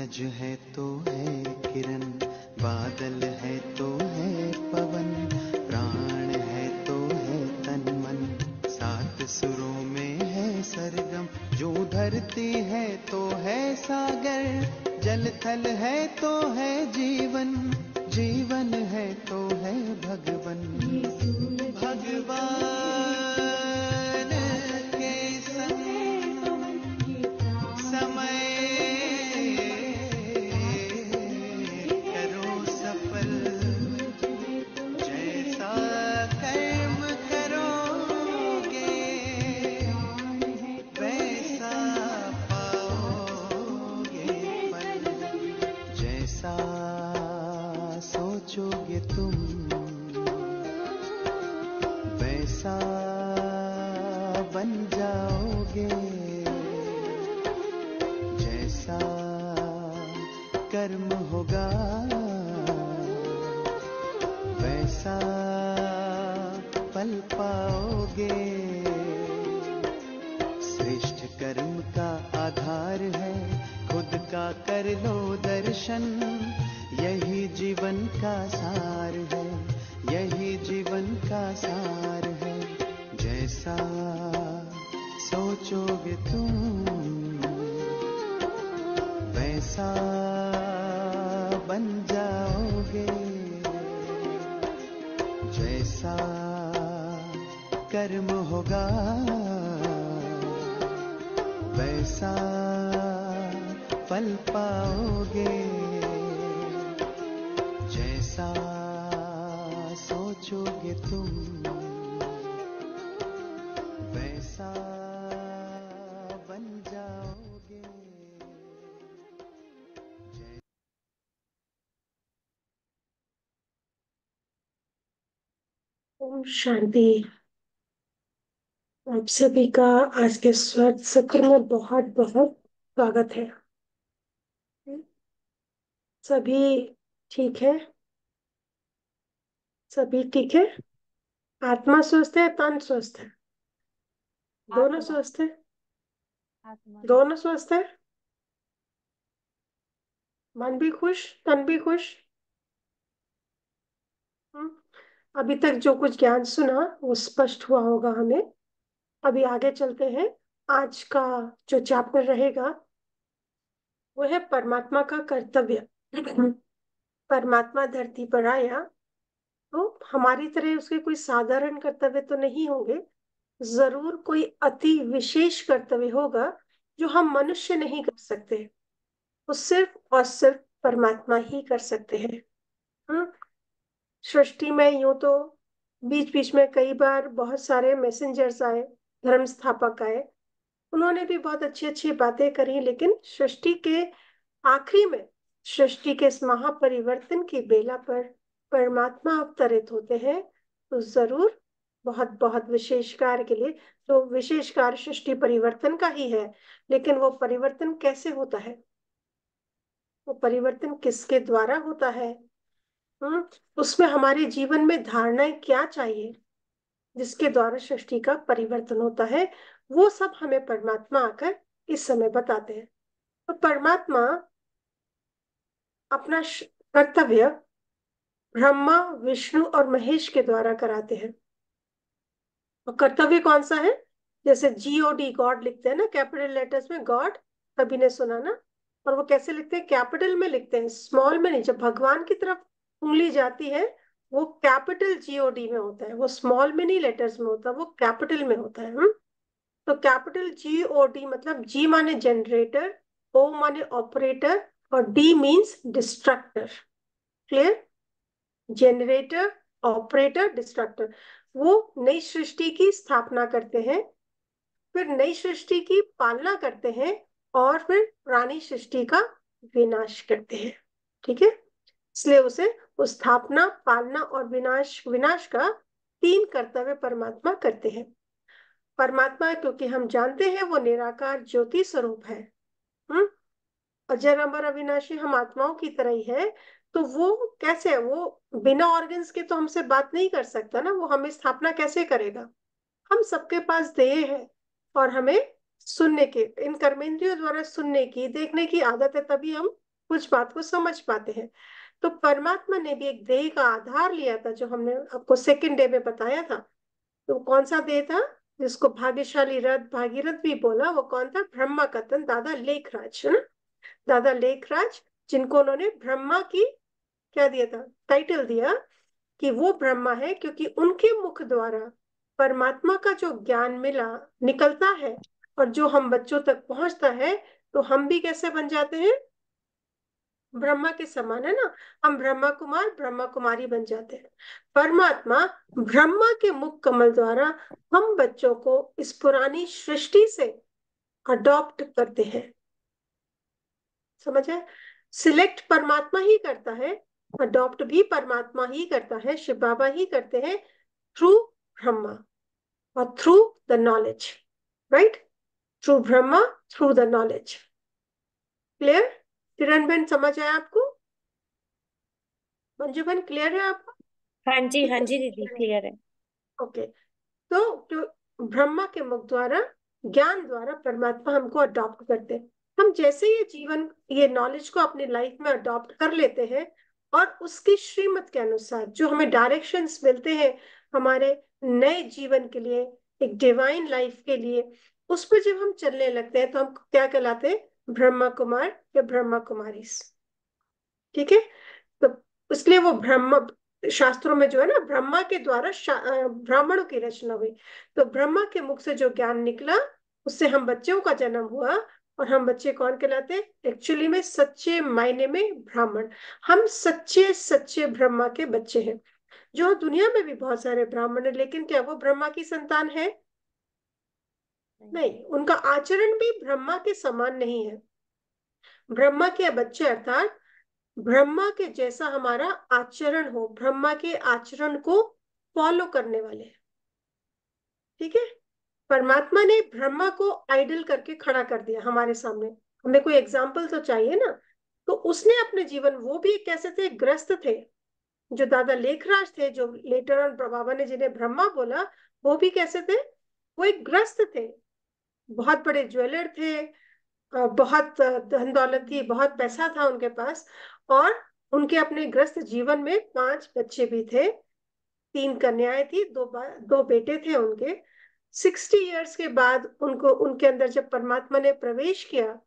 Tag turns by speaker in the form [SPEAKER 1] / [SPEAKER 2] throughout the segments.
[SPEAKER 1] सूरज है तो है किरण, बादल है तो है पवन, प्राण है तो है तन मन, सात सुरों में है सरगम। जो धरती है तो है सागर, जल थल है तो है जीवन, जीवन है तो है भगवन। भगवान के संग समय करो सफल, जैसा कर्म करोगे वैसा पाओगे फल, जैसा सोचोगे तुम वैसा बन जाओगे, जैसा कर्म होगा वैसा फल पाओगे। श्रेष्ठ कर्म का आधार है खुद का कर लो दर्शन, यही जीवन का सार है, यही जीवन का सार है। जैसा सोचोगे तुम वैसा बन जाओगे, जैसा कर्म होगा वैसा फल पाओगे, जैसा सोचोगे तुम वैसा बन जाओगे।
[SPEAKER 2] ओम शांति। आप सभी का आज के स्वर सत्र में बहुत बहुत स्वागत है। सभी ठीक है? सभी ठीक है? आत्मा स्वस्थ है, तन स्वस्थ है? दोनों
[SPEAKER 3] आत्मा
[SPEAKER 2] स्वस्थ है?
[SPEAKER 3] आत्मा
[SPEAKER 2] दोनों स्वस्थ है? मन भी खुश, तन भी खुश? हम्म? अभी तक जो कुछ ज्ञान सुना वो स्पष्ट हुआ होगा हमें। अभी आगे चलते हैं। आज का जो चैप्टर रहेगा वो है परमात्मा का कर्तव्य। परमात्मा धरती पर आया तो हमारी तरह उसके कोई साधारण कर्तव्य तो नहीं होंगे, जरूर कोई अति विशेष कर्तव्य होगा जो हम मनुष्य नहीं कर सकते, वो सिर्फ और सिर्फ परमात्मा ही कर सकते हैं। हम्म? सृष्टि में यूं तो बीच बीच में कई बार बहुत सारे मैसेंजर्स आए, धर्म स्थापक आए, उन्होंने भी बहुत अच्छी अच्छी बातें करी, लेकिन सृष्टि के आखिरी में, सृष्टि के इस महापरिवर्तन की बेला पर परमात्मा अवतरित होते हैं, तो जरूर बहुत बहुत विशेष कार्य के लिए, तो विशेष कार्य सृष्टि परिवर्तन का ही है, लेकिन वो परिवर्तन कैसे होता है, वो परिवर्तन किसके द्वारा होता है, हम्म उसमें हमारे जीवन में धारणाएं क्या चाहिए जिसके द्वारा सृष्टि का परिवर्तन होता है, वो सब हमें परमात्मा आकर इस समय बताते हैं। तो परमात्मा अपना कर्तव्य ब्रह्मा, विष्णु और महेश के द्वारा कराते हैं। और कर्तव्य कौन सा है? जैसे GOD, गॉड लिखते हैं ना कैपिटल लेटर्स में, गॉड सभी ने सुना ना। और वो कैसे लिखते हैं? कैपिटल में लिखते हैं, स्मॉल में नहीं। जब भगवान की तरफ उंगली जाती है वो कैपिटल GOD में होता है, वो स्मॉल में नहीं लेटर्स में होता, वो कैपिटल में होता है। तो कैपिटल GOD मतलब G माने जनरेटर, O माने ऑपरेटर और D means destructor. Clear? Generator, operator, destructor. वो नई सृष्टि की स्थापना करते हैं, फिर नई सृष्टि की पालना करते हैं और फिर पुरानी सृष्टि का विनाश करते हैं। ठीक है? इसलिए उसे स्थापना, पालना और विनाश, विनाश का 3 कर्तव्य परमात्मा करते हैं। परमात्मा क्योंकि हम जानते हैं वो निराकार ज्योति स्वरूप है, हम्म अजर अमर अविनाशी, हम आत्माओं की तरह ही है, तो वो कैसे है? वो बिना ऑर्गन्स के तो हमसे बात नहीं कर सकता ना, वो हमें स्थापना कैसे करेगा? हम सबके पास देह है और हमें सुनने के, इन कर्मेंद्रियों द्वारा सुनने की, देखने की आदत है, तभी हम कुछ बात को समझ पाते हैं। तो परमात्मा ने भी एक देह का आधार लिया था, जो हमने आपको सेकंड डे में बताया था। तो कौन सा देह था जिसको भाग्यशाली रथ भागीरथ भी बोला? वो कौन था? ब्रह्मा का तन, दादा लेखराज, है ना। दादा लेखराज, जिनको उन्होंने ब्रह्मा की क्या दिया था? टाइटल दिया कि वो ब्रह्मा है, क्योंकि उनके मुख द्वारा परमात्मा का जो ज्ञान मिला निकलता है, और जो हम बच्चों तक पहुंचता है, तो हम भी कैसे बन जाते हैं? ब्रह्मा के समान, है ना। हम ब्रह्मा कुमार ब्रह्मा कुमारी बन जाते हैं। परमात्मा ब्रह्मा के मुख कमल द्वारा हम बच्चों को इस पुरानी सृष्टि से अडॉप्ट करते हैं। समझे? सिलेक्ट परमात्मा ही करता है, अडॉप्ट भी परमात्मा ही करता है, शिव बाबा ही करते हैं, थ्रू ब्रह्मा और through the knowledge. Right? Through Brahma, through the knowledge. Clear? Kiran बहन, समझ आया आपको? मंजू बहन, क्लियर है आपको? ठीक
[SPEAKER 3] हाँ
[SPEAKER 2] है,
[SPEAKER 3] जी दीदी, क्लियर है।
[SPEAKER 2] ओके। तो जो ब्रह्मा के मुख द्वारा ज्ञान द्वारा परमात्मा हमको अडॉप्ट करते हैं। हम जैसे ये जीवन, ये नॉलेज को अपनी लाइफ में अडॉप्ट कर लेते हैं, और उसकी श्रीमत के अनुसार जो हमें डायरेक्शंस मिलते हैं हमारे नए जीवन के लिए, एक डिवाइन लाइफ के लिए, उस पर जब हम चलने लगते हैं तो हम क्या कहलाते हैं? ब्रह्मा कुमार या ब्रह्मा कुमारी। ठीक है। तो इसलिए वो ब्रह्म, शास्त्रों में जो है ना, ब्रह्मा के द्वारा ब्राह्मणों की रचना हुई। तो ब्रह्मा के मुख से जो ज्ञान निकला, उससे हम बच्चों का जन्म हुआ। और हम बच्चे कौन कहलाते हैं? एक्चुअली में सच्चे मायने में ब्राह्मण। हम सच्चे सच्चे ब्रह्मा के बच्चे हैं। जो दुनिया में भी बहुत सारे ब्राह्मण है, लेकिन क्या वो ब्रह्मा की संतान है? नहीं, उनका आचरण भी ब्रह्मा के समान नहीं है। ब्रह्मा के बच्चे अर्थात ब्रह्मा के जैसा हमारा आचरण हो, ब्रह्मा के आचरण को फॉलो करने वाले हैं। ठीक है। परमात्मा ने ब्रह्मा को आइडल करके खड़ा कर दिया हमारे सामने। हमें कोई एग्जाम्पल तो चाहिए ना। तो उसने अपने जीवन, वो भी कैसे थे? ग्रस्त थे। जो दादा लेखराज थे, जो लेटर ऑन बाबा ने जिन्हें ब्रह्मा बोला, वो भी कैसे थे? वो एक ग्रस्त थे। बहुत बड़े ज्वेलर थे, बहुत धन दौलत थी, बहुत पैसा था उनके पास। और उनके अपने ग्रस्त जीवन में 5 बच्चे भी थे। 3 कन्याएं थी, दो बेटे थे उनके। 60 ईयर्स के बाद उनको, उनके अंदर जब परमात्मा ने प्रवेश किया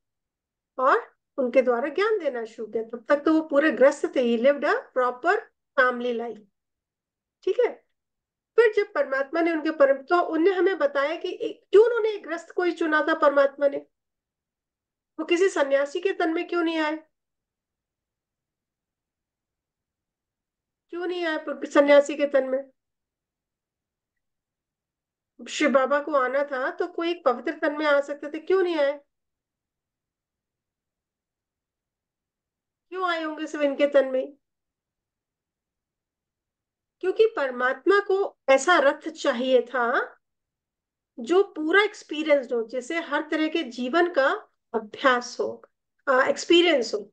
[SPEAKER 2] और उनके द्वारा ज्ञान देना शुरू किया, तब तक तो वो पूरे ग्रस्त थे। ही lived a proper family life. ठीक है। फिर जब परमात्मा ने उनके परम, तो उनने हमें बताया कि क्यों उन्होंने एक ग्रस्त को ही चुना था परमात्मा ने? वो किसी सन्यासी के तन में क्यों नहीं आए? क्यों नहीं आए सन्यासी के तन में? शिव बाबा को आना था तो कोई एक पवित्र तन में आ सकते थे, क्यों नहीं आए? क्यों आए होंगे सिर्फ इनके तन में? क्योंकि परमात्मा को ऐसा रथ चाहिए था जो पूरा एक्सपीरियंस्ड हो, जैसे हर तरह के जीवन का अभ्यास हो, एक्सपीरियंस हो।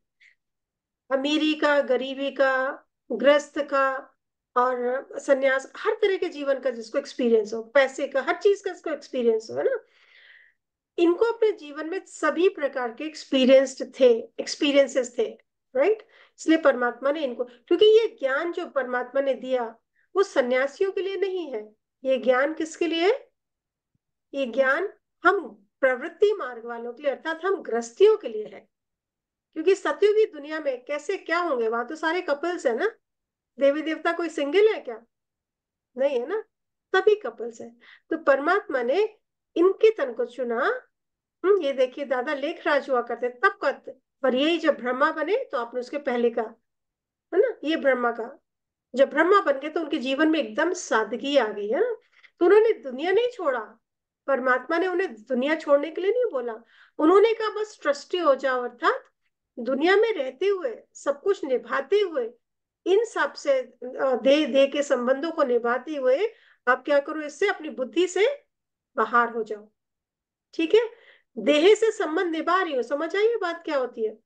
[SPEAKER 2] अमीरी का, गरीबी का, ग्रस्त का, और सन्यास, हर तरह के जीवन का जिसको एक्सपीरियंस हो, पैसे का, हर चीज का इसको एक्सपीरियंस हो, है ना। इनको अपने जीवन में सभी प्रकार के एक्सपीरियंसेस थे। राइट? इसलिए परमात्मा ने इनको, क्योंकि ये ज्ञान जो परमात्मा ने दिया, वो सन्यासियों के लिए नहीं है। ये ज्ञान किसके लिए है? ये ज्ञान हम प्रवृत्ति मार्ग वालों के लिए, अर्थात हम गृहस्थियों के लिए है। क्योंकि सतयुग की दुनिया में कैसे क्या होंगे? वहां तो सारे कपल्स है ना। देवी देवता कोई सिंगल है क्या? नहीं है ना, सभी कपल्स है। तो परमात्मा ने इनके तन को चुना। ये देखिए, दादा लेखराज हुआ करते तब का, पर यही जब ब्रह्मा बने तो आपने उसके पहले का, है ना, ये ब्रह्मा का। जब ब्रह्मा बन गए तो उनके जीवन में एकदम सादगी आ गई, है ना। तो उन्होंने दुनिया नहीं छोड़ा। परमात्मा ने उन्हें दुनिया छोड़ने के लिए नहीं बोला। उन्होंने कहा बस ट्रस्टी हो जाओ, अर्थात दुनिया में रहते हुए, सब कुछ निभाते हुए, इन सब से दे दे के संबंधों को निभाते हुए, आप क्या करो? इससे अपनी बुद्धि से बाहर हो जाओ। ठीक है। देह से संबंध निभा रही हूँ, समझ आई ये बात क्या होती है?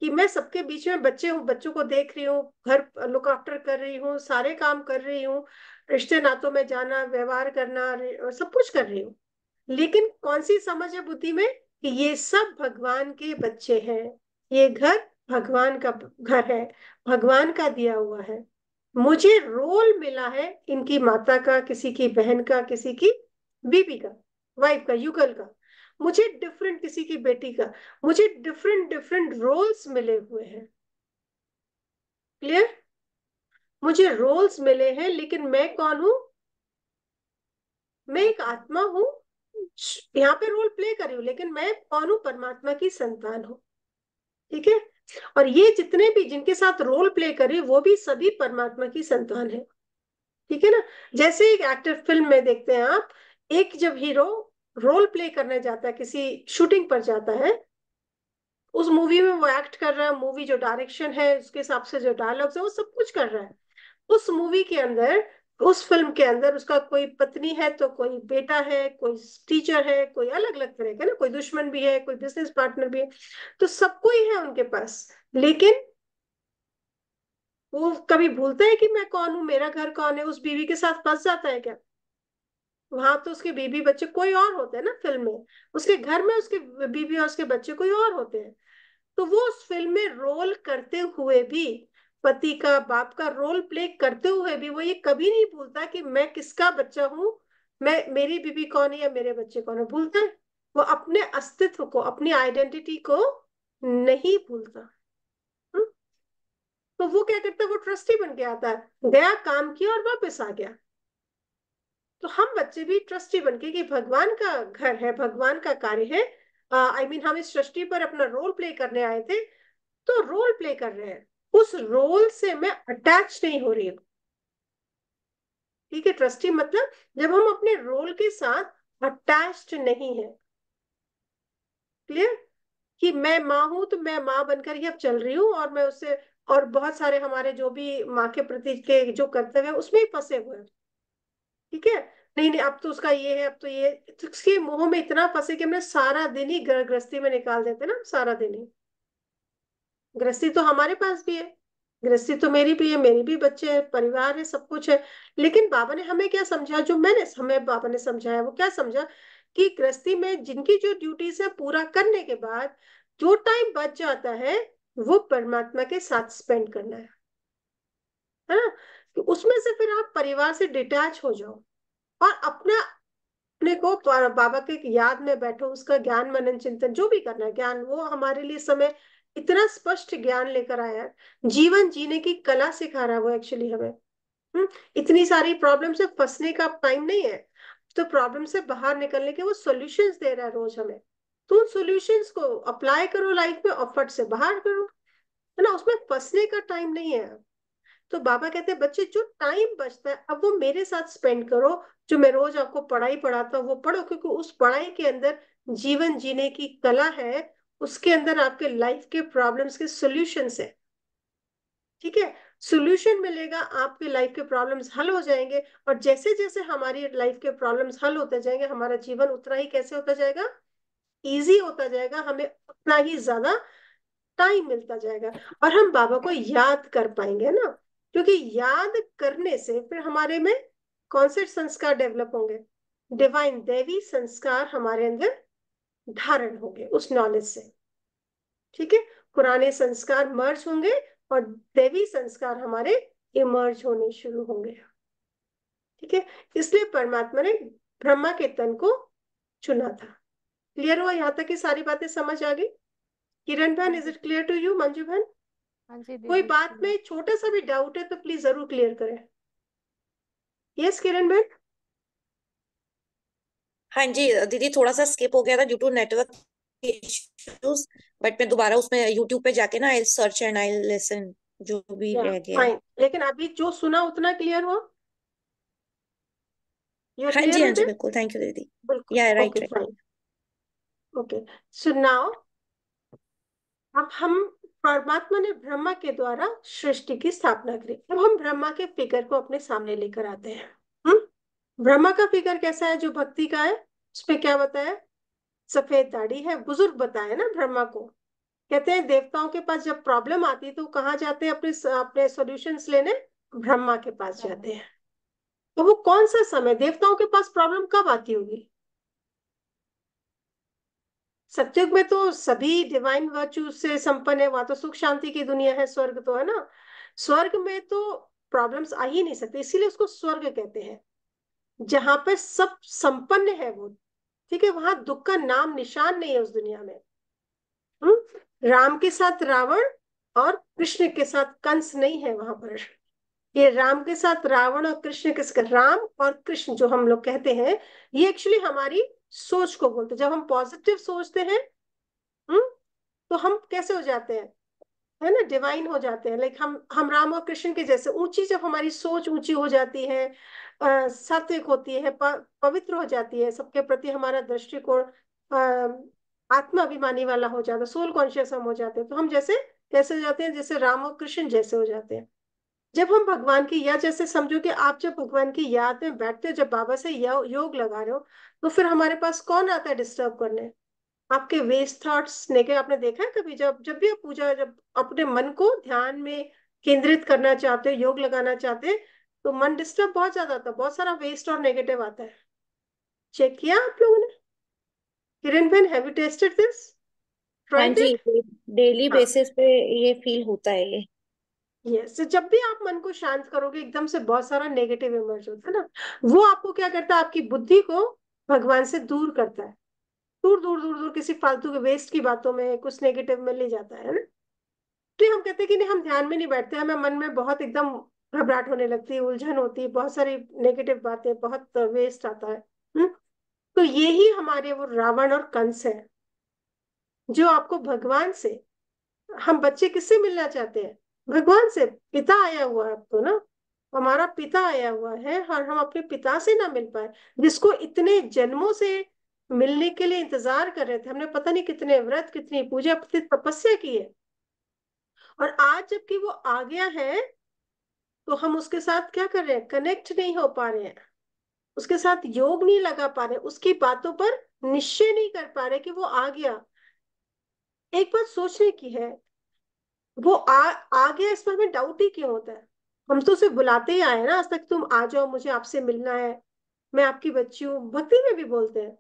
[SPEAKER 2] कि मैं सबके बीच में बच्चे हूँ, बच्चों को देख रही हूँ, घर लुक आफ्टर कर रही हूँ, सारे काम कर रही हूँ, रिश्ते नातों में जाना, व्यवहार करना, और सब कुछ कर रही हूँ। लेकिन कौन सी समझ है बुद्धि में कि ये सब भगवान के बच्चे हैं, ये घर भगवान का घर है, भगवान का दिया हुआ है। मुझे रोल मिला है इनकी माता का, किसी की बहन का, किसी की बीबी का, वाइफ का, युगल का। मुझे डिफरेंट, किसी की बेटी का। मुझे डिफरेंट डिफरेंट रोल्स मिले हुए हैं। क्लियर? मुझे रोल्स मिले हैं, लेकिन मैं कौन हूं? मैं एक आत्मा हूं। यहाँ पे रोल प्ले कर रही हूँ, लेकिन मैं कौन हूं? परमात्मा की संतान हूँ। ठीक है? और ये जितने भी जिनके साथ रोल प्ले कर रही हूँ, वो भी सभी परमात्मा की संतान है। ठीक है ना? जैसे एक एक्टर फिल्म में देखते हैं आप, एक जब हीरो रोल प्ले करने जाता है, किसी शूटिंग पर जाता है, उस मूवी में वो एक्ट कर रहा है, मूवी जो डायरेक्शन है उसके हिसाब से जो डायलॉग्स है वो सब कुछ कर रहा है। उस मूवी के अंदर, उस फिल्म के अंदर उसका कोई पत्नी है, तो कोई बेटा है, कोई टीचर है, कोई अलग अलग तरह का ना, कोई दुश्मन भी है, कोई बिजनेस पार्टनर भी है। तो सब कोई है उनके पास, लेकिन वो कभी भूलता है कि मैं कौन हूं, मेरा घर कौन है? उस बीवी के साथ फंस जाता है क्या? वहां तो उसके बीबी बच्चे कोई और होते हैं ना फिल्म में, उसके घर में उसके बीबी और उसके बच्चे कोई और होते हैं। तो वो उस फिल्म में रोल करते हुए भी, पति का, बाप का रोल प्ले करते हुए भी, वो ये कभी नहीं भूलता कि मैं किसका बच्चा हूं, मैं, मेरी बीबी कौन है या मेरे बच्चे कौन है। भूलता है? वो अपने अस्तित्व को, अपनी आइडेंटिटी को नहीं भूलता। हम्म? तो वो क्या करता है? वो ट्रस्टी बन के आता है, गया, काम किया और वापस आ गया। तो हम बच्चे भी ट्रस्टी बनके, कि भगवान का घर है, भगवान का कार्य है, हम इस सृष्टि पर अपना रोल प्ले करने आए थे, तो रोल प्ले कर रहे हैं। उस रोल से मैं अटैच नहीं हो रही हूँ। ठीक है? ट्रस्टी मतलब जब हम अपने रोल के साथ अटैच्ड नहीं है। क्लियर? कि मैं माँ हूं, तो मैं माँ बनकर ही अब चल रही हूँ, और मैं उससे, और बहुत सारे हमारे जो भी माँ के प्रति के जो कर्तव्य है उसमें ही फंसे हुए हैं। ठीक है? नहीं नहीं, अब तो उसका ये है, अब तो ये, तो उसके मोह में इतना फंसे कि हमने सारा दिन ही गृहस्थी में निकाल देते ना, सारा दिन ही। गृहस्थी तो हमारे पास भी है, गृहस्थी तो मेरी भी है, मेरी भी बच्चे हैं, परिवार है, सब कुछ है। लेकिन बाबा ने हमें क्या समझा, जो मैंने हमें बाबा ने समझाया, वो क्या समझा? कि गृहस्थी में जिनकी जो ड्यूटीज है पूरा करने के बाद जो टाइम बच जाता है, वो परमात्मा के साथ स्पेंड करना है ना? तो उसमें से फिर आप परिवार से डिटैच हो जाओ, और अपना, अपने को बाबा के याद में बैठो, उसका ज्ञान मनन चिंतन जो भी करना है, ज्ञान, वो हमारे लिए समय इतना स्पष्ट ज्ञान लेकर आया है, जीवन जीने की कला सिखा रहा है वो एक्चुअली हमें। इतनी सारी प्रॉब्लम से फंसने का टाइम नहीं है, तो प्रॉब्लम से बाहर निकलने के वो सॉल्यूशंस दे रहा है रोज हमें। तो उन सॉल्यूशंस को अप्लाई करो लाइफ में, और फट से बाहर करो, है ना? उसमें फंसने का टाइम नहीं है। तो बाबा कहते हैं बच्चे, जो टाइम बचता है अब वो मेरे साथ स्पेंड करो। जो मैं रोज आपको पढ़ाई पढ़ाता हूँ वो पढ़ो, क्योंकि उस पढ़ाई के अंदर जीवन जीने की कला है, उसके अंदर आपके लाइफ के प्रॉब्लम्स के सॉल्यूशंस है। ठीक है? सॉल्यूशन मिलेगा, आपके लाइफ के प्रॉब्लम्स हल हो जाएंगे, और जैसे जैसे हमारी लाइफ के प्रॉब्लम्स हल होते जाएंगे, हमारा जीवन उतना ही कैसे होता जाएगा? इजी होता जाएगा, हमें उतना ही ज्यादा टाइम मिलता जाएगा, और हम बाबा को याद कर पाएंगे ना। क्योंकि याद करने से फिर हमारे में कौन से संस्कार डेवलप होंगे? डिवाइन, दैवी संस्कार हमारे अंदर धारण होंगे उस नॉलेज से। ठीक है? पुराने संस्कार मर्ज होंगे, और दैवी संस्कार हमारे इमर्ज होने शुरू होंगे। ठीक है? इसलिए परमात्मा ने ब्रह्मा के तन को चुना था। क्लियर हुआ? यहाँ तक की सारी बातें समझ आ गई? किरण
[SPEAKER 3] हाँ
[SPEAKER 2] बहन, इज
[SPEAKER 3] जी।
[SPEAKER 2] It clear to you? Manju बहन,
[SPEAKER 3] हाँ जी
[SPEAKER 2] कोई
[SPEAKER 3] दीदी,
[SPEAKER 2] बात
[SPEAKER 3] clear।
[SPEAKER 2] में छोटा सा भी डाउट है तो प्लीज जरूर क्लियर करें। यस किरण बहन?
[SPEAKER 4] हाँ जी दीदी, थोड़ा सा स्किप हो गया था due to network issues. But मैं दोबारा उसमें यूट्यूब पे जाके ना I search and I listen जो भी
[SPEAKER 2] या
[SPEAKER 4] रह गया है।
[SPEAKER 2] फाइन, लेकिन अभी जो सुना उतना क्लियर हो? यू आर
[SPEAKER 4] हाँ
[SPEAKER 2] क्लियर
[SPEAKER 4] जी हाँ
[SPEAKER 2] विद
[SPEAKER 4] जी,
[SPEAKER 2] इट?
[SPEAKER 4] बिल्कुल, थैंक यू दीदी।
[SPEAKER 2] बिल्कुल,
[SPEAKER 4] या right
[SPEAKER 2] okay
[SPEAKER 4] right.
[SPEAKER 2] Fine. Okay, so now, अब हम, परमात्मा ने ब्रह्मा के द्वारा सृष्टि की स्थापना करी। अब हम ब्रह्मा के फिगर को अपने सामने लेकर आते हैं। ब्रह्मा का फिगर कैसा है जो भक्ति का है? उसमें क्या बताया? सफेद दाढ़ी है, बुजुर्ग बताया ना ब्रह्मा को। कहते हैं देवताओं के पास जब प्रॉब्लम आती है तो कहाँ जाते हैं अपने अपने सॉल्यूशंस लेने? ब्रह्मा के पास
[SPEAKER 3] ब्रह्मा।
[SPEAKER 2] जाते हैं। तो वो कौन सा समय, देवताओं के पास प्रॉब्लम कब आती होगी? सत्युग में तो सभी डिवाइन वर्च्यू से संपन्न है, वहां तो सुख शांति की दुनिया है, स्वर्ग तो है ना। स्वर्ग में तो प्रॉब्लम्स आ ही नहीं सकते, इसीलिए उसको स्वर्ग कहते हैं, जहां पे सब संपन्न है वो। ठीक है, वहां दुख का नाम निशान नहीं है उस दुनिया में। राम के साथ रावण और कृष्ण के साथ कंस नहीं है वहां पर। ये राम के साथ रावण और कृष्ण के साथ, राम और कृष्ण जो हम लोग कहते हैं, ये एक्चुअली हमारी सोच को बोलते हैं। जब हम पॉजिटिव सोचते हैं, हम्म, तो हम कैसे हो जाते हैं, है ना, डिवाइन हो जाते हैं। लाइक हम राम और कृष्ण के जैसे ऊंची, जब हमारी सोच ऊंची हो जाती है, सात्विक होती है, पवित्र हो जाती है, सबके प्रति हमारा दृष्टिकोण आत्माभिमानी वाला हो जाता है, सोल कॉन्शियस हम हो जाते हैं, तो हम जैसे कैसे हो जाते हैं, जैसे राम और कृष्ण जैसे हो जाते हैं। जब हम भगवान की याद, जैसे समझो कि आप जब भगवान की याद में बैठते हो, जब बाबा से योग लगा रहे हो, तो फिर हमारे पास कौन आता है डिस्टर्ब करने? आपके वेस्ट थॉट्स नेगेटिव। आपने देखा है कभी, जब जब भी आप पूजा, जब अपने मन को ध्यान में केंद्रित करना चाहते हो, योग लगाना चाहते हैं, तो मन डिस्टर्ब बहुत ज्यादा आता है, बहुत सारा वेस्ट और नेगेटिव आता है। चेक किया आप लोगों ने? किरण बहन, हैव यू टेस्टेड दिस,
[SPEAKER 4] हाँ
[SPEAKER 2] ट्राइड
[SPEAKER 4] जी,
[SPEAKER 2] इट?
[SPEAKER 4] डेली
[SPEAKER 2] हाँ,
[SPEAKER 4] बेसिस पे ये फील होता है ये।
[SPEAKER 2] यस। जब भी आप मन को शांत करोगे, एकदम से बहुत सारा नेगेटिव इमर्ज होता है ना, वो आपको क्या करता है, आपकी बुद्धि को भगवान से दूर करता है, दूर दूर दूर दूर किसी फालतू के वेस्ट की बातों में, कुछ नेगेटिव में ले जाता है ना। तो हम कहते हैं कि नहीं, हम ध्यान में नहीं बैठते, हमें मन में बहुत एकदम घबराहट होने लगती है, उलझन होती है, बहुत सारी नेगेटिव बातें, बहुत वेस्ट आता है। तो यही हमारे वो रावण और कंस है, जो आपको भगवान से, हम बच्चे किससे मिलना चाहते हैं? भगवान से। पिता आया हुआ है अब तो ना, हमारा पिता आया हुआ है, और हम अपने पिता से ना मिल पाए, जिसको इतने जन्मों से मिलने के लिए इंतजार कर रहे थे। हमने पता नहीं कितने व्रत, कितनी पूजा, कितनी तपस्या की है, और आज जबकि वो आ गया है, तो हम उसके साथ क्या कर रहे हैं, कनेक्ट नहीं हो पा रहे हैं, उसके साथ योग नहीं लगा पा रहे, उसकी बातों पर निश्चय नहीं कर पा रहे कि वो आ गया। एक बात सोचने की है, वो आ गया, इस पर हमें डाउट ही क्यों होता है? हम तो उसे बुलाते ही आए ना आज तक, तुम आ जाओ, मुझे आपसे मिलना है, मैं आपकी बच्ची हूँ। भक्ति में भी बोलते हैं,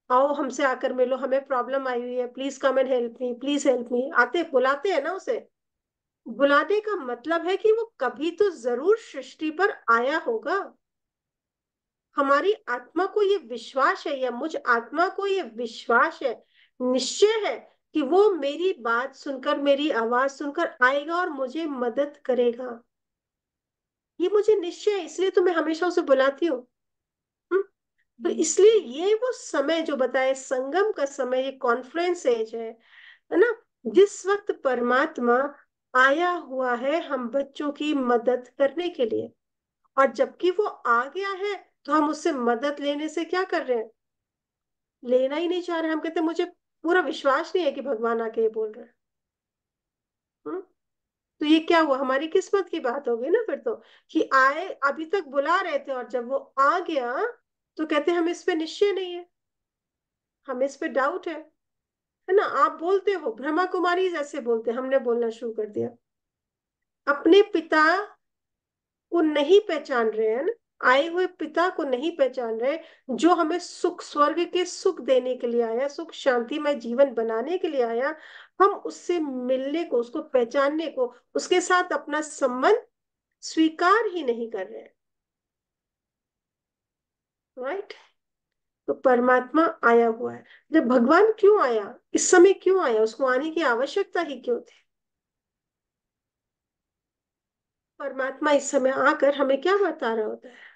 [SPEAKER 2] आओ हमसे आकर मिलो, हमें प्रॉब्लम आई हुई है, please come and help me, please help me, आते बुलाते हैं ना उसे। बुलाने का मतलब है कि वो कभी तो जरूर सृष्टि पर आया होगा। हमारी आत्मा को ये विश्वास है, या मुझ आत्मा को ये विश्वास है, निश्चय है, कि वो मेरी बात सुनकर, मेरी आवाज सुनकर आएगा और मुझे मदद करेगा। ये मुझे निश्चय है, इसलिए तो मैं हमेशा उसे बुलाती हूँ। हम्म? तो इसलिए ये वो समय जो बताए, संगम का समय, ये कॉन्फ्रेंस एज है ना, जिस वक्त परमात्मा आया हुआ है हम बच्चों की मदद करने के लिए। और जबकि वो आ गया है, तो हम उससे मदद लेने से क्या कर रहे हैं, लेना ही नहीं चाह रहे। हम कहते हैं मुझे पूरा विश्वास नहीं है कि भगवान आके ये बोल रहे हैं। हम्म? तो ये क्या हुआ, हमारी किस्मत की बात होगी ना फिर तो, कि आए, अभी तक बुला रहे थे, और जब वो आ गया, तो कहते हैं हम इस पे निश्चय नहीं है, हम इस पे डाउट है ना। आप बोलते हो, ब्रह्मा कुमारी जैसे बोलते हैं, हमने बोलना शुरू कर दिया, अपने पिता को नहीं पहचान रहे हैं ना, आए हुए पिता को नहीं पहचान रहे, जो हमें सुख, स्वर्ग के सुख देने के लिए आया, सुख शांतिमय जीवन बनाने के लिए आया। हम उससे मिलने को, उसको पहचानने को, उसके साथ अपना संबंध स्वीकार ही नहीं कर रहे हैं। राइट? तो परमात्मा आया हुआ है। जब भगवान क्यों आया, इस समय क्यों आया, उसको आने की आवश्यकता ही क्यों थी? परमात्मा इस समय आकर हमें क्या बता रहा होता है?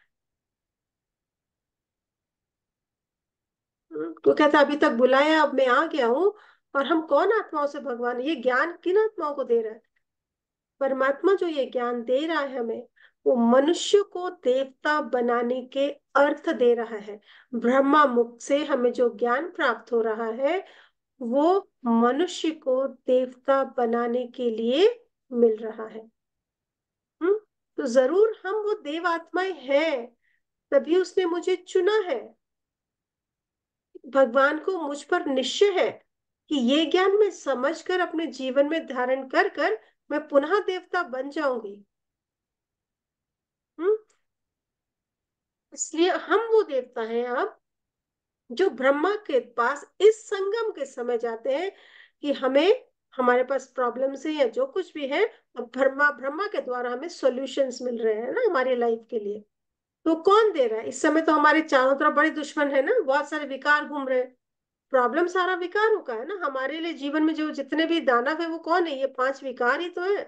[SPEAKER 2] तो कहता अभी तक बुलाया, अब मैं आ गया हूं। और हम कौन आत्माओं से, भगवान ये ज्ञान किन आत्माओं को दे रहा है? परमात्मा जो ये ज्ञान दे रहा है हमें, वो मनुष्य को देवता बनाने के अर्थ दे रहा है। ब्रह्मा मुख से हमें जो ज्ञान प्राप्त हो रहा है, वो मनुष्य को देवता बनाने के लिए मिल रहा है। हम्म? तो जरूर हम वो देव आत्माएं हैं, तभी उसने मुझे चुना है। भगवान को मुझ पर निश्चय है कि ये ज्ञान मैं समझकर अपने जीवन में धारण कर कर मैं पुनः देवता बन जाऊंगी। हम्म? इसलिए हम वो देवता हैं अब, जो ब्रह्मा के पास इस संगम के समय जाते हैं कि हमें, हमारे पास प्रॉब्लम्स है या जो कुछ भी है, और ब्रह्मा ब्रह्मा के द्वारा हमें सॉल्यूशंस मिल रहे हैं ना हमारी लाइफ के लिए। तो कौन दे रहा है इस समय? तो हमारे चारों तरफ बड़े दुश्मन है ना, बहुत सारे विकार घूम रहे हैं। प्रॉब्लम सारा विकारों का है ना हमारे लिए। जीवन में जो जितने भी दानव है वो कौन है? ये 5 विकार ही तो है,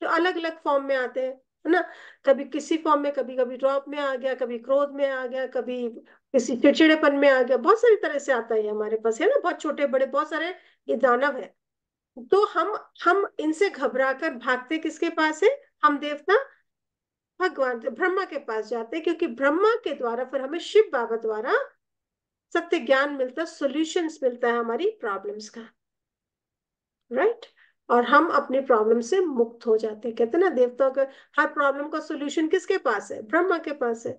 [SPEAKER 2] जो अलग अलग फॉर्म में आते हैं, है ना। कभी किसी फॉर्म में, कभी कभी ड्रॉप में आ गया, कभी क्रोध में आ गया, कभी किसी चिड़चिड़ेपन में आ गया, बहुत सारी तरह से आता है हमारे पास, है ना, बहुत छोटे बड़े बहुत सारे ये दानव है। तो हम इनसे घबरा कर भागते किसके पास है? हम देवता भगवान ब्रह्मा के पास जाते हैं, क्योंकि ब्रह्मा के द्वारा फिर हमें शिव बाबा द्वारा सत्य ज्ञान मिलता, सॉल्यूशंस मिलता है हमारी प्रॉब्लम्स का, राइट। और हम अपनी प्रॉब्लम से मुक्त हो जाते हैं। कहते हैं ना, देवताओं का हर प्रॉब्लम का सॉल्यूशन किसके पास है? ब्रह्मा के पास है।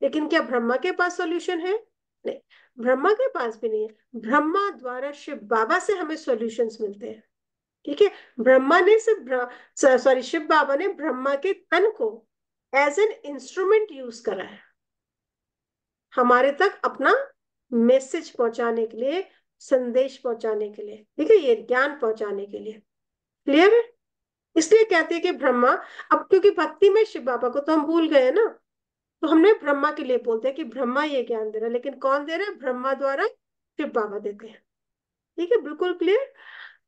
[SPEAKER 2] लेकिन क्या ब्रह्मा के पास सॉल्यूशन है? नहीं, ब्रह्मा के पास भी नहीं है। ब्रह्मा द्वारा शिव बाबा से हमें सॉल्यूशंस मिलते हैं। ठीक है। ब्रह्मा ने सिर्फ, सॉरी, शिव बाबा ने ब्रह्मा के तन को एज एन इंस्ट्रूमेंट यूज करा है हमारे तक अपना मैसेज पहुंचाने के लिए, संदेश पहुंचाने के लिए, ठीक है, ये ज्ञान पहुंचाने के लिए। क्लियर है? इसलिए कहते हैं कि ब्रह्मा, अब क्योंकि भक्ति में शिव बाबा को तो हम भूल गए ना, तो हमने ब्रह्मा के लिए बोलते हैं कि ब्रह्मा ये ज्ञान दे रहा है, लेकिन कौन दे रहा है? ब्रह्मा द्वारा शिव बाबा देते हैं। ठीक है, बिल्कुल क्लियर।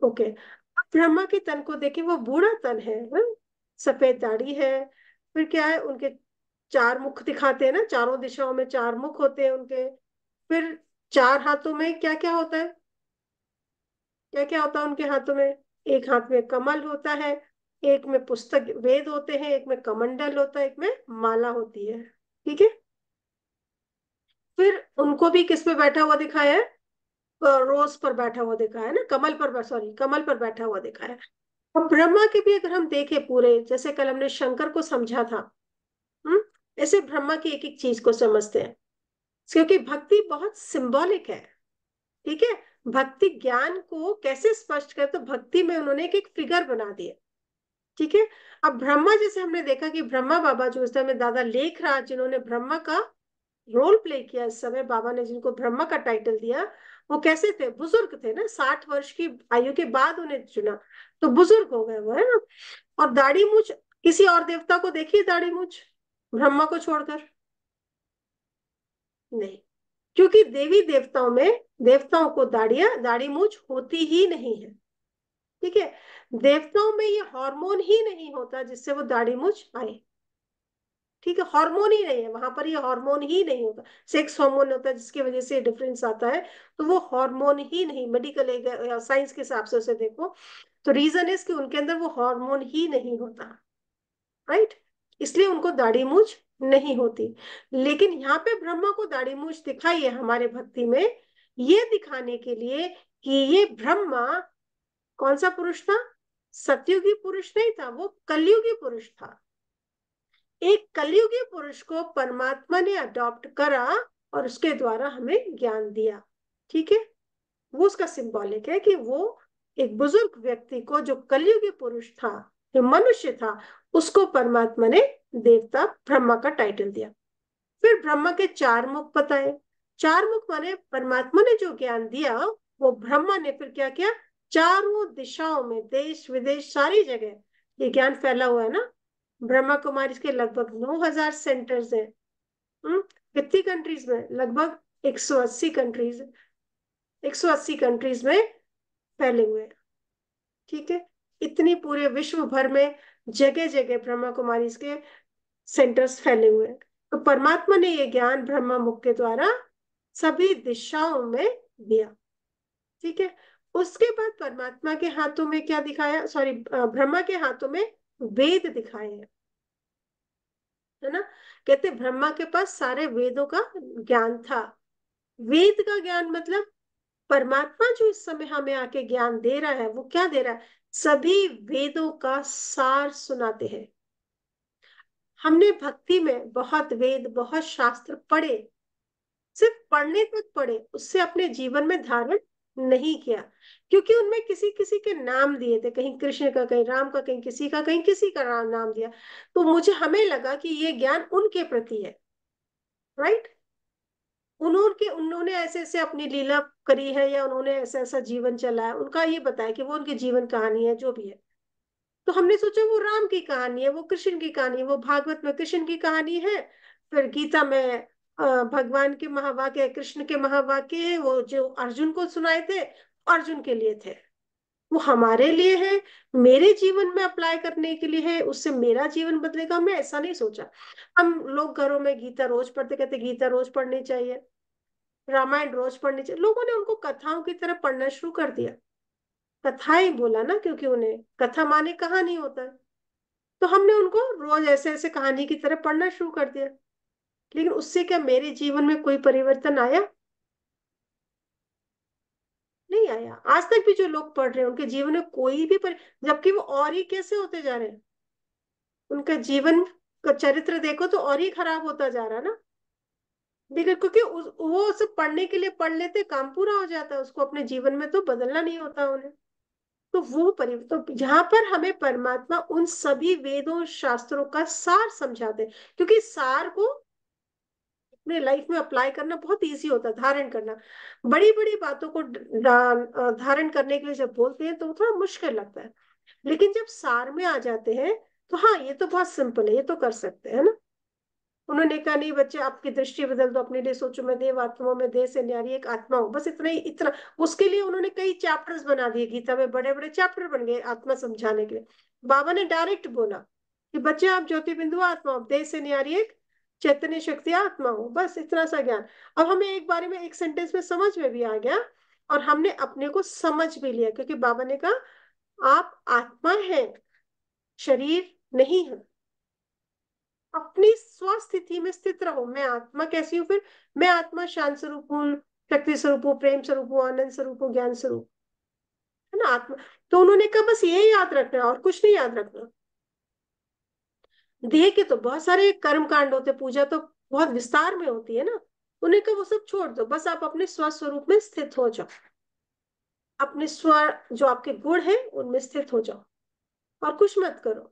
[SPEAKER 2] ओके। अब ब्रह्मा के तन को देखिए, वो बूढ़ा तन है, सफेद दाढ़ी है। फिर क्या है? उनके 4 मुख दिखाते हैं ना, चारों दिशाओं में 4 मुख होते हैं उनके। फिर 4 हाथों में क्या क्या होता है? क्या क्या होता है उनके हाथों में? एक हाथ में कमल होता है, एक में पुस्तक वेद होते हैं, एक में कमंडल होता है, एक में माला होती है। ठीक है। फिर उनको भी किस पे बैठा हुआ दिखाया है? रोज पर बैठा हुआ दिखाया है ना, कमल पर, सॉरी, कमल पर बैठा हुआ दिखाया है। अब ब्रह्मा के भी अगर हम देखें पूरे, जैसे कल हमने शंकर को समझा था, हम्म, ऐसे ब्रह्मा की एक एक चीज को समझते हैं, क्योंकि भक्ति बहुत सिंबॉलिक है। ठीक है। भक्ति ज्ञान को कैसे स्पष्ट करे, तो भक्ति में उन्होंने एक एक फिगर बना दिया। ठीक है। अब ब्रह्मा, जैसे हमने देखा कि ब्रह्मा बाबा जो उस समय दादा लेखराज, जिन्होंने ब्रह्मा का रोल प्ले किया, इस समय बाबा ने जिनको ब्रह्मा का टाइटल दिया, वो कैसे थे? बुजुर्ग थे ना, 60 वर्ष की आयु के बाद उन्हें चुना, तो बुजुर्ग हो गए वो, है ना। और दाढ़ी मूछ, किसी और देवता को देखिए दाढ़ी मूछ, ब्रह्मा को छोड़कर? नहीं, क्योंकि देवी देवताओं में, देवताओं को दाढ़ी मूछ होती ही नहीं है। ठीक है। देवताओं में ये हार्मोन ही नहीं होता जिससे वो दाढ़ी मूछ आए। ठीक है, हार्मोन ही नहीं है वहां पर, ये हार्मोन ही नहीं होता। सेक्स हार्मोन होता है जिसकी वजह से डिफरेंस आता है, तो वो हार्मोन ही नहीं, मेडिकल साइंस के हिसाब से उसे देखो, तो रीजन इज कि उनके अंदर वो हार्मोन ही नहीं होता, राइट। इसलिए उनको दाढ़ी मूछ नहीं होती। लेकिन यहाँ पे ब्रह्मा को दाढ़ी मूछ दिखाई है हमारे भक्ति में, ये दिखाने के लिए कि ये ब्रह्मा कौन सा पुरुष था? सतयुगी पुरुष नहीं था, वो कलयुगी पुरुष था। एक कलयुगी पुरुष को परमात्मा ने अडॉप्ट करा और उसके द्वारा हमें ज्ञान दिया। ठीक है। वो उसका सिंबॉलिक है कि वो एक बुजुर्ग व्यक्ति को, जो कलयुगी पुरुष था, जो मनुष्य था, उसको परमात्मा ने देवता ब्रह्मा का टाइटल दिया। फिर ब्रह्मा के 4 मुख बताए। 4 मुख माने परमात्मा ने जो ज्ञान दिया, वो ब्रह्मा ने फिर क्या किया? चारों दिशाओं में, देश विदेश सारी जगह ये ज्ञान फैला हुआ है ना। ब्रह्मा कुमारी के लगभग 9,000 सेंटर्स हैं। कितनी कंट्रीज में? लगभग 180 कंट्रीज, 180 कंट्रीज में फैले हुए हैं। ठीक है। इतनी पूरे विश्व भर में जगह जगह ब्रह्मा कुमारी के सेंटर्स फैले हुए हैं। तो परमात्मा ने ये ज्ञान ब्रह्मा मुख के द्वारा सभी दिशाओं में दिया। ठीक है। उसके बाद परमात्मा के हाथों में क्या दिखाया? सॉरी, ब्रह्मा के हाथों में वेद दिखाए हैं, है ना। कहते ब्रह्मा के पास सारे वेदों का ज्ञान था। वेद का ज्ञान मतलब परमात्मा जो इस समय हमें आके ज्ञान दे रहा है, वो क्या दे रहा है? सभी वेदों का सार सुनाते हैं। हमने भक्ति में बहुत वेद, बहुत शास्त्र पढ़े, सिर्फ पढ़ने तक पढ़े, उससे अपने जीवन में धारण नहीं किया, क्योंकि उनमें किसी किसी के नाम दिए थे, कहीं कृष्ण का, कहीं राम का, कहीं किसी का, कहीं किसी का नाम दिया। तो मुझे, हमें लगा कि ये ज्ञान उनके प्रति है, राइट। उन्होंने ऐसे ऐसे अपनी लीला करी है, या उन्होंने ऐसा ऐसा जीवन चला है, उनका ये बताया कि वो उनकी जीवन कहानी है जो भी है। तो हमने सोचा वो राम की कहानी है, वो कृष्ण की कहानी है, वो भागवत में कृष्ण की कहानी है, फिर गीता में भगवान के महावाक्य, कृष्ण के महावाक्य है, वो जो अर्जुन को सुनाए थे, अर्जुन के लिए थे, वो हमारे लिए है, मेरे जीवन में अप्लाई करने के लिए है, उससे मेरा जीवन बदलेगा। हमने ऐसा नहीं सोचा। हम लोग घरों में गीता रोज पढ़ते, कहते गीता रोज पढ़नी चाहिए, रामायण रोज पढ़नी चाहिए। लोगों ने उनको कथाओं की तरह पढ़ना शुरू कर दिया। कथा ही बोला ना, क्योंकि उन्हें कथा माने कहानी होता है, तो हमने उनको रोज ऐसे ऐसे कहानी की तरह पढ़ना शुरू कर दिया। लेकिन उससे क्या मेरे जीवन में कोई परिवर्तन आया? नहीं आया। आज तक भी जो लोग पढ़ रहे हैं उनके जीवन में कोई भी जबकि वो और ही कैसे होते जा रहे हैं, उनका जीवन का चरित्र देखो तो और ही खराब होता जा रहा है ना। देखो, क्योंकि वो सब पढ़ने के लिए पढ़ लेते, काम पूरा हो जाता है, उसको अपने जीवन में तो बदलना नहीं होता उन्हें। तो तो यहाँ पर हमें परमात्मा उन सभी वेदों शास्त्रों का सार समझाते हैं, क्योंकि सार को अपने लाइफ में अप्लाई करना बहुत इजी होता है, धारण करना। बड़ी बड़ी बातों को धारण करने के लिए जब बोलते हैं तो वो थोड़ा मुश्किल लगता है, लेकिन जब सार में आ जाते हैं तो हाँ, ये तो बहुत सिंपल है, ये तो कर सकते हैं ना। उन्होंने कहा नहीं बच्चे, आपकी दृष्टि बदल दो, अपने लिए सोचो, मैं देव आत्माओं में देह से न्यारी एक आत्मा हूँ, बस इतना ही, इतना। उसके लिए उन्होंने कई चैप्टर्स बना दिए, गीता में बड़े बड़े चैप्टर बन गए आत्मा समझाने के लिए। बाबा ने डायरेक्ट बोला कि बच्चे, आप ज्योति बिंदु आत्मा हो, देह से न्यारी एक चैतन्य शक्ति आत्मा हो, बस इतना सा ज्ञान। अब हमें एक बारे में, एक सेंटेंस में समझ में भी आ गया, और हमने अपने को समझ भी लिया, क्योंकि बाबा ने कहा आप आत्मा है, शरीर नहीं है। अपनी स्वस्थिति में स्थित रहो। मैं आत्मा कैसी हूँ फिर? मैं आत्मा शांत स्वरूप हूँ, शक्ति स्वरूप हूँ, प्रेम स्वरूप हूँ, आनंद स्वरूप हूँ, ज्ञान स्वरूप, है ना आत्मा। तो उन्होंने कहा बस ये याद रखना है, और कुछ नहीं याद रखना। देह के तो बहुत सारे कर्म कांड होते, पूजा तो बहुत विस्तार में होती है ना। उन्हें कहा वो सब छोड़ दो, बस आप अपने स्व स्वरूप में स्थित हो जाओ, अपने स्व, जो आपके गुण है उनमें स्थित हो जाओ, और कुछ मत करो।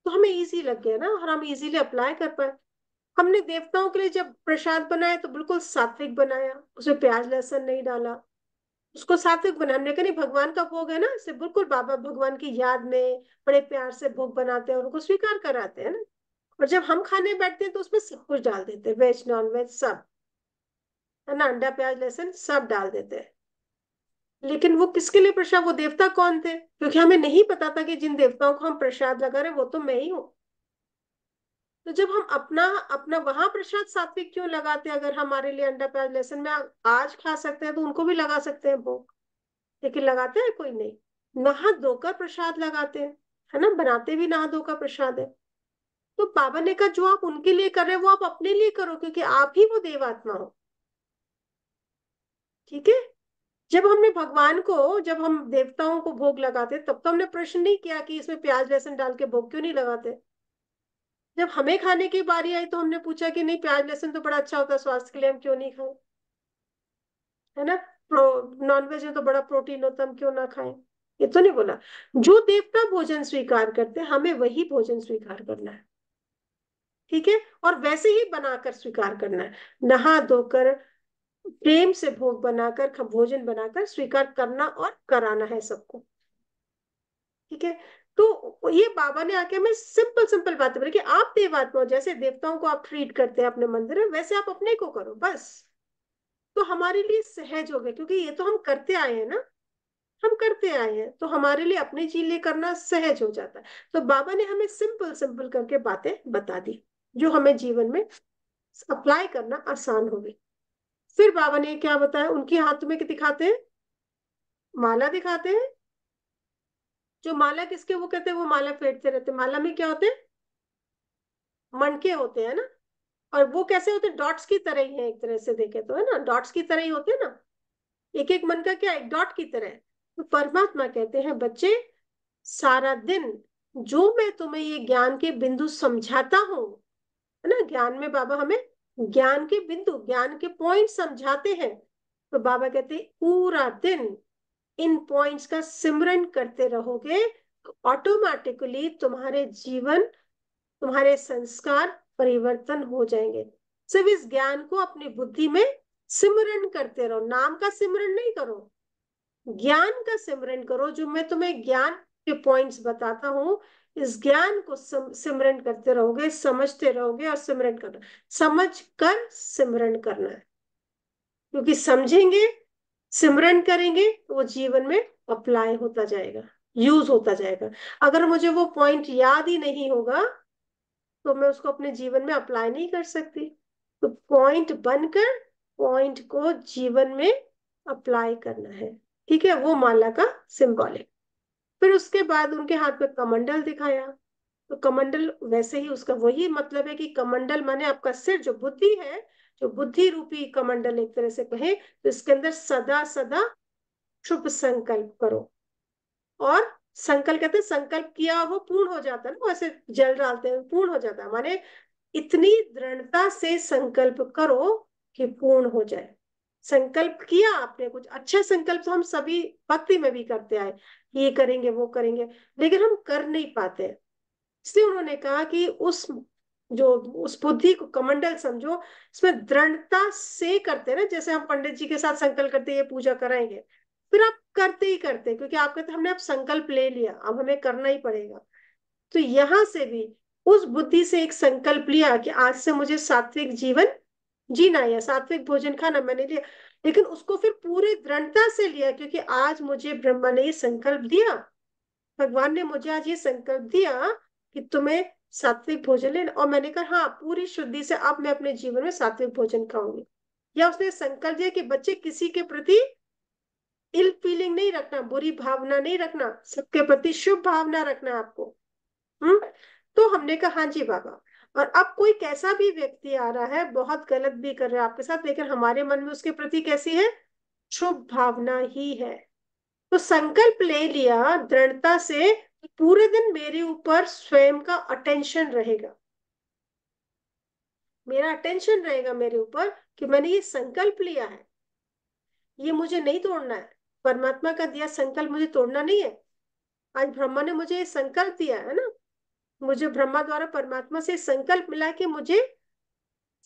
[SPEAKER 2] तो हमें इजी लग गया ना, और हम इजीली अप्लाई कर पाए। हमने देवताओं के लिए जब प्रसाद बनाया तो बिल्कुल सात्विक बनाया, उसमें प्याज लहसुन नहीं डाला, उसको सात्विक बनाया। हमने कहा नहीं, भगवान का भोग है ना, इसे बिल्कुल बाबा भगवान की याद में बड़े प्यार से भोग बनाते हैं और उनको स्वीकार कराते हैं ना। और जब हम खाने बैठते हैं तो उसमें सब कुछ डाल देते हैं, वेज नॉन वेज सब, है ना, अंडा प्याज लहसुन सब डाल देते हैं। लेकिन वो किसके लिए प्रसाद? वो देवता कौन थे? क्योंकि हमें नहीं पता था कि जिन देवताओं को हम प्रसाद लगा रहे हैं वो तो मैं ही हूँ। तो जब हम अपना अपना वहां प्रसाद सात्विक क्यों लगाते हैं? अगर हमारे लिए अंडा प्याज लहसुन में आज खा सकते हैं तो उनको भी लगा सकते हैं भोग, लेकिन लगाते हैं कोई नहीं। नहा धोकर प्रसाद लगाते हैं, है ना, बनाते भी नहा धोकर प्रसाद है। तो बाबा ने कहा जो आप उनके लिए कर रहे हो वो आप अपने लिए करो, क्योंकि आप ही वो देवात्मा हो। ठीक है। जब हम देवताओं को भोग लगाते तब तो हमने प्रश्न नहीं किया कि इसमें प्याज लहसुन डाल के भोग क्यों नहीं लगाते। जब हमें खाने की बारी आई तो हमने पूछा कि नहीं, प्याज लहसुन तो बड़ा अच्छा होता है स्वास्थ्य के लिए, हम क्यों नहीं खाएं, है ना। नॉनवेज में तो बड़ा प्रोटीन होता है, हम क्यों ना खाएं। ये तो नहीं बोला। जो देवता भोजन स्वीकार करते हैं हमें वही भोजन स्वीकार करना है। ठीक है। और वैसे ही बनाकर स्वीकार करना है, नहा धोकर प्रेम से भोग बनाकर, भोजन बनाकर स्वीकार करना और कराना है सबको। ठीक है। तो ये बाबा ने आके हमें सिंपल सिंपल बातें बोली कि आप देवात्मा हो, जैसे देवताओं को आप ट्रीट करते हैं अपने मंदिर में, वैसे आप अपने को करो बस। तो हमारे लिए सहज हो गया, क्योंकि ये तो हम करते आए हैं ना, हम करते आए हैं, तो हमारे लिए अपने जी लिए करना सहज हो जाता है। तो बाबा ने हमें सिंपल सिंपल करके बातें बता दी, जो हमें जीवन में अप्लाई करना आसान हो गई। फिर बाबा ने क्या बताया, उनके हाथ में दिखाते हैं, माला दिखाते हैं। जो माला किसके, वो कहते हैं वो माला फेरते रहते, माला में क्या होते हैं, मणके होते हैं ना। और वो कैसे होते हैं, डॉट्स की तरह ही है, एक तरह से देखे तो, है ना, डॉट्स की तरह ही होते हैं ना। एक एक मन का क्या, एक डॉट की तरह है। तो परमात्मा कहते हैं बच्चे, सारा दिन जो मैं तुम्हें ये ज्ञान के बिंदु समझाता हूँ, है ना, ज्ञान में बाबा हमें ज्ञान के बिंदु, ज्ञान के पॉइंट समझाते हैं। तो बाबा कहते हैं पूरा दिन इन पॉइंट्स का सिमरन करते रहोगे तो ऑटोमेटिकली तुम्हारे जीवन, तुम्हारे संस्कार परिवर्तन हो जाएंगे। सिर्फ इस ज्ञान को अपनी बुद्धि में सिमरन करते रहो, नाम का सिमरन नहीं करो, ज्ञान का सिमरन करो। जो मैं तुम्हें ज्ञान के पॉइंट्स बताता हूँ, इस ज्ञान को सिमरन करते रहोगे, समझते रहोगे और सिमरन करना, समझ कर सिमरन करना है। क्योंकि समझेंगे, सिमरन करेंगे तो वो जीवन में अप्लाई होता जाएगा, यूज होता जाएगा। अगर मुझे वो पॉइंट याद ही नहीं होगा तो मैं उसको अपने जीवन में अप्लाई नहीं कर सकती। तो पॉइंट बनकर पॉइंट को जीवन में अप्लाई करना है, ठीक है। वो माला का सिंबॉलिक। फिर उसके बाद उनके हाथ में कमंडल दिखाया। तो कमंडल वैसे ही उसका वही मतलब है कि कमंडल माने आपका सिर, जो बुद्धि है, जो बुद्धि रूपी कमंडल एक तरह से कहे, तो इसके अंदर सदा सदा शुभ संकल्प करो। और संकल्प कहते हैं, संकल्प किया वो पूर्ण हो जाता है ना, वैसे जल डालते हैं पूर्ण हो जाता है, माने इतनी दृढ़ता से संकल्प करो कि पूर्ण हो जाए। संकल्प किया आपने कुछ अच्छा संकल्प, तो हम सभी भक्ति में भी करते आए, ये करेंगे वो करेंगे, लेकिन हम कर नहीं पाते। इसलिए उन्होंने कहा कि उस बुद्धि को कमंडल समझो, इसमें दृढ़ता से करते ना, जैसे हम पंडित जी के साथ संकल्प करते ये पूजा कराएंगे, फिर आप करते ही करते, क्योंकि आप कहते हमने अब संकल्प ले लिया, अब हमें करना ही पड़ेगा। तो यहां से भी उस बुद्धि से एक संकल्प लिया कि आज से मुझे सात्विक जीवन जीना है या सात्विक भोजन खाना, मैंने लिया, लेकिन उसको फिर पूरी दृढ़ता से लिया, क्योंकि आज मुझे ब्रह्मा ने ये संकल्प दिया, भगवान ने मुझे आज ये संकल्प दिया कि तुम्हें सात्विक भोजन लेना, और मैंने कहा हाँ पूरी शुद्धि से अब मैं अपने जीवन में सात्विक भोजन खाऊंगी। या उसने संकल्प दिया कि बच्चे किसी के प्रति इल फीलिंग नहीं रखना, बुरी भावना नहीं रखना, सबके प्रति शुभ भावना रखना आपको। हम्म। तो हमने कहा हाँ जी बाबा। और अब कोई कैसा भी व्यक्ति आ रहा है, बहुत गलत भी कर रहा है आपके साथ, लेकिन हमारे मन में उसके प्रति कैसी है, शुभ भावना ही है। तो संकल्प ले लिया दृढ़ता से, पूरे दिन मेरे ऊपर स्वयं का अटेंशन रहेगा, मेरा अटेंशन रहेगा मेरे ऊपर कि मैंने ये संकल्प लिया है, ये मुझे नहीं तोड़ना है। परमात्मा का दिया संकल्प मुझे तोड़ना नहीं है। आज ब्रह्मा ने मुझे ये संकल्प दिया है ना, मुझे ब्रह्मा द्वारा परमात्मा से संकल्प मिला कि मुझे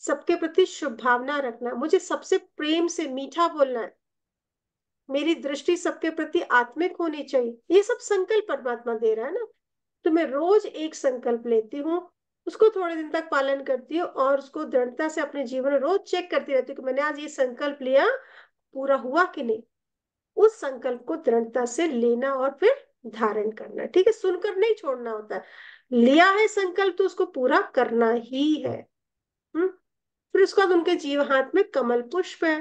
[SPEAKER 2] सबके प्रति शुभ भावना रखना, मुझे सबसे प्रेम से मीठा बोलना है, मेरी दृष्टि सबके प्रति आत्मिक होनी चाहिए। ये सब संकल्प परमात्मा दे रहा है ना। तो मैं रोज एक संकल्प लेती हूँ, उसको थोड़े दिन तक पालन करती हूँ और उसको दृढ़ता से अपने जीवन में रोज चेक करती रहती हूँ कि मैंने आज ये संकल्प लिया, पूरा हुआ कि नहीं। उस संकल्प को दृढ़ता से लेना और फिर धारण करना, ठीक है, सुनकर नहीं छोड़ना होता है। लिया है संकल्प तो उसको पूरा करना ही है। फिर उसके बाद उनके जीव हाथ में कमल पुष्प है।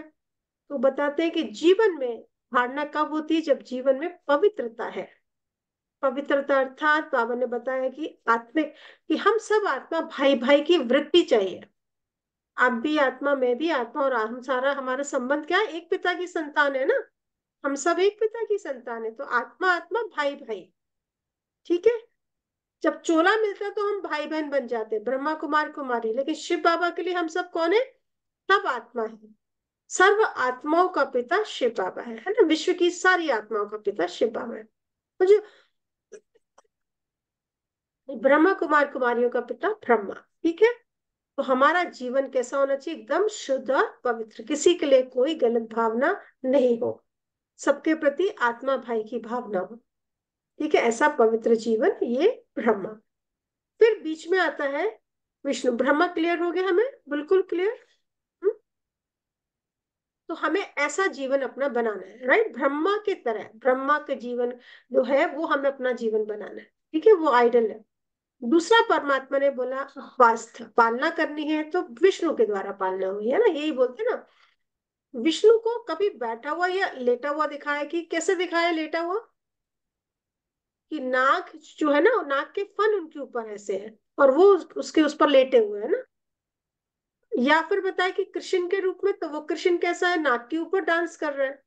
[SPEAKER 2] तो बताते हैं कि जीवन में धारणा कब होती है, जब जीवन में पवित्रता है। पवित्रता अर्थात बाबा ने बताया कि आत्मिक, कि हम सब आत्मा भाई भाई की वृत्ति चाहिए। आप भी आत्मा, मैं भी आत्मा, और हम सारा, हमारा संबंध क्या है, एक पिता की संतान है ना, हम सब एक पिता की संतान है। तो आत्मा आत्मा भाई भाई, ठीक है। जब चोला मिलता है तो हम भाई बहन बन जाते हैं, ब्रह्मा कुमार कुमारी, लेकिन शिव बाबा के लिए हम सब कौन है, सब आत्मा है। सर्व आत्माओं का पिता शिव बाबा है ना, विश्व की सारी आत्माओं का पिता शिव बाबा है। मुझे ब्रह्मा कुमार कुमारियों का पिता ब्रह्मा, ठीक है। तो हमारा जीवन कैसा होना चाहिए, एकदम शुद्ध और पवित्र, किसी के लिए कोई गलत भावना नहीं हो, सबके प्रति आत्मा भाई की भावना हो, ठीक है, ऐसा पवित्र जीवन, ये ब्रह्मा। फिर बीच में आता है विष्णु। ब्रह्मा क्लियर हो गया हमें, बिल्कुल क्लियर। तो हमें ऐसा जीवन अपना बनाना है, राइट, ब्रह्मा की तरह, ब्रह्मा का जीवन जो है वो हमें अपना जीवन बनाना है, ठीक है, वो आइडल है। दूसरा परमात्मा ने बोला वास्तव पालना करनी है तो विष्णु के द्वारा पालना हुई है ना, यही बोलते हैं ना। विष्णु को कभी बैठा हुआ या लेटा हुआ दिखाया, कि कैसे दिखाया लेटा हुआ, कि नाग जो है ना, नाग के फन उनके ऊपर ऐसे है और वो उसके उस पर लेटे हुए है ना। या फिर बताया कि कृष्ण के रूप में, तो वो कृष्ण कैसा है, नाग के ऊपर डांस कर रहा है।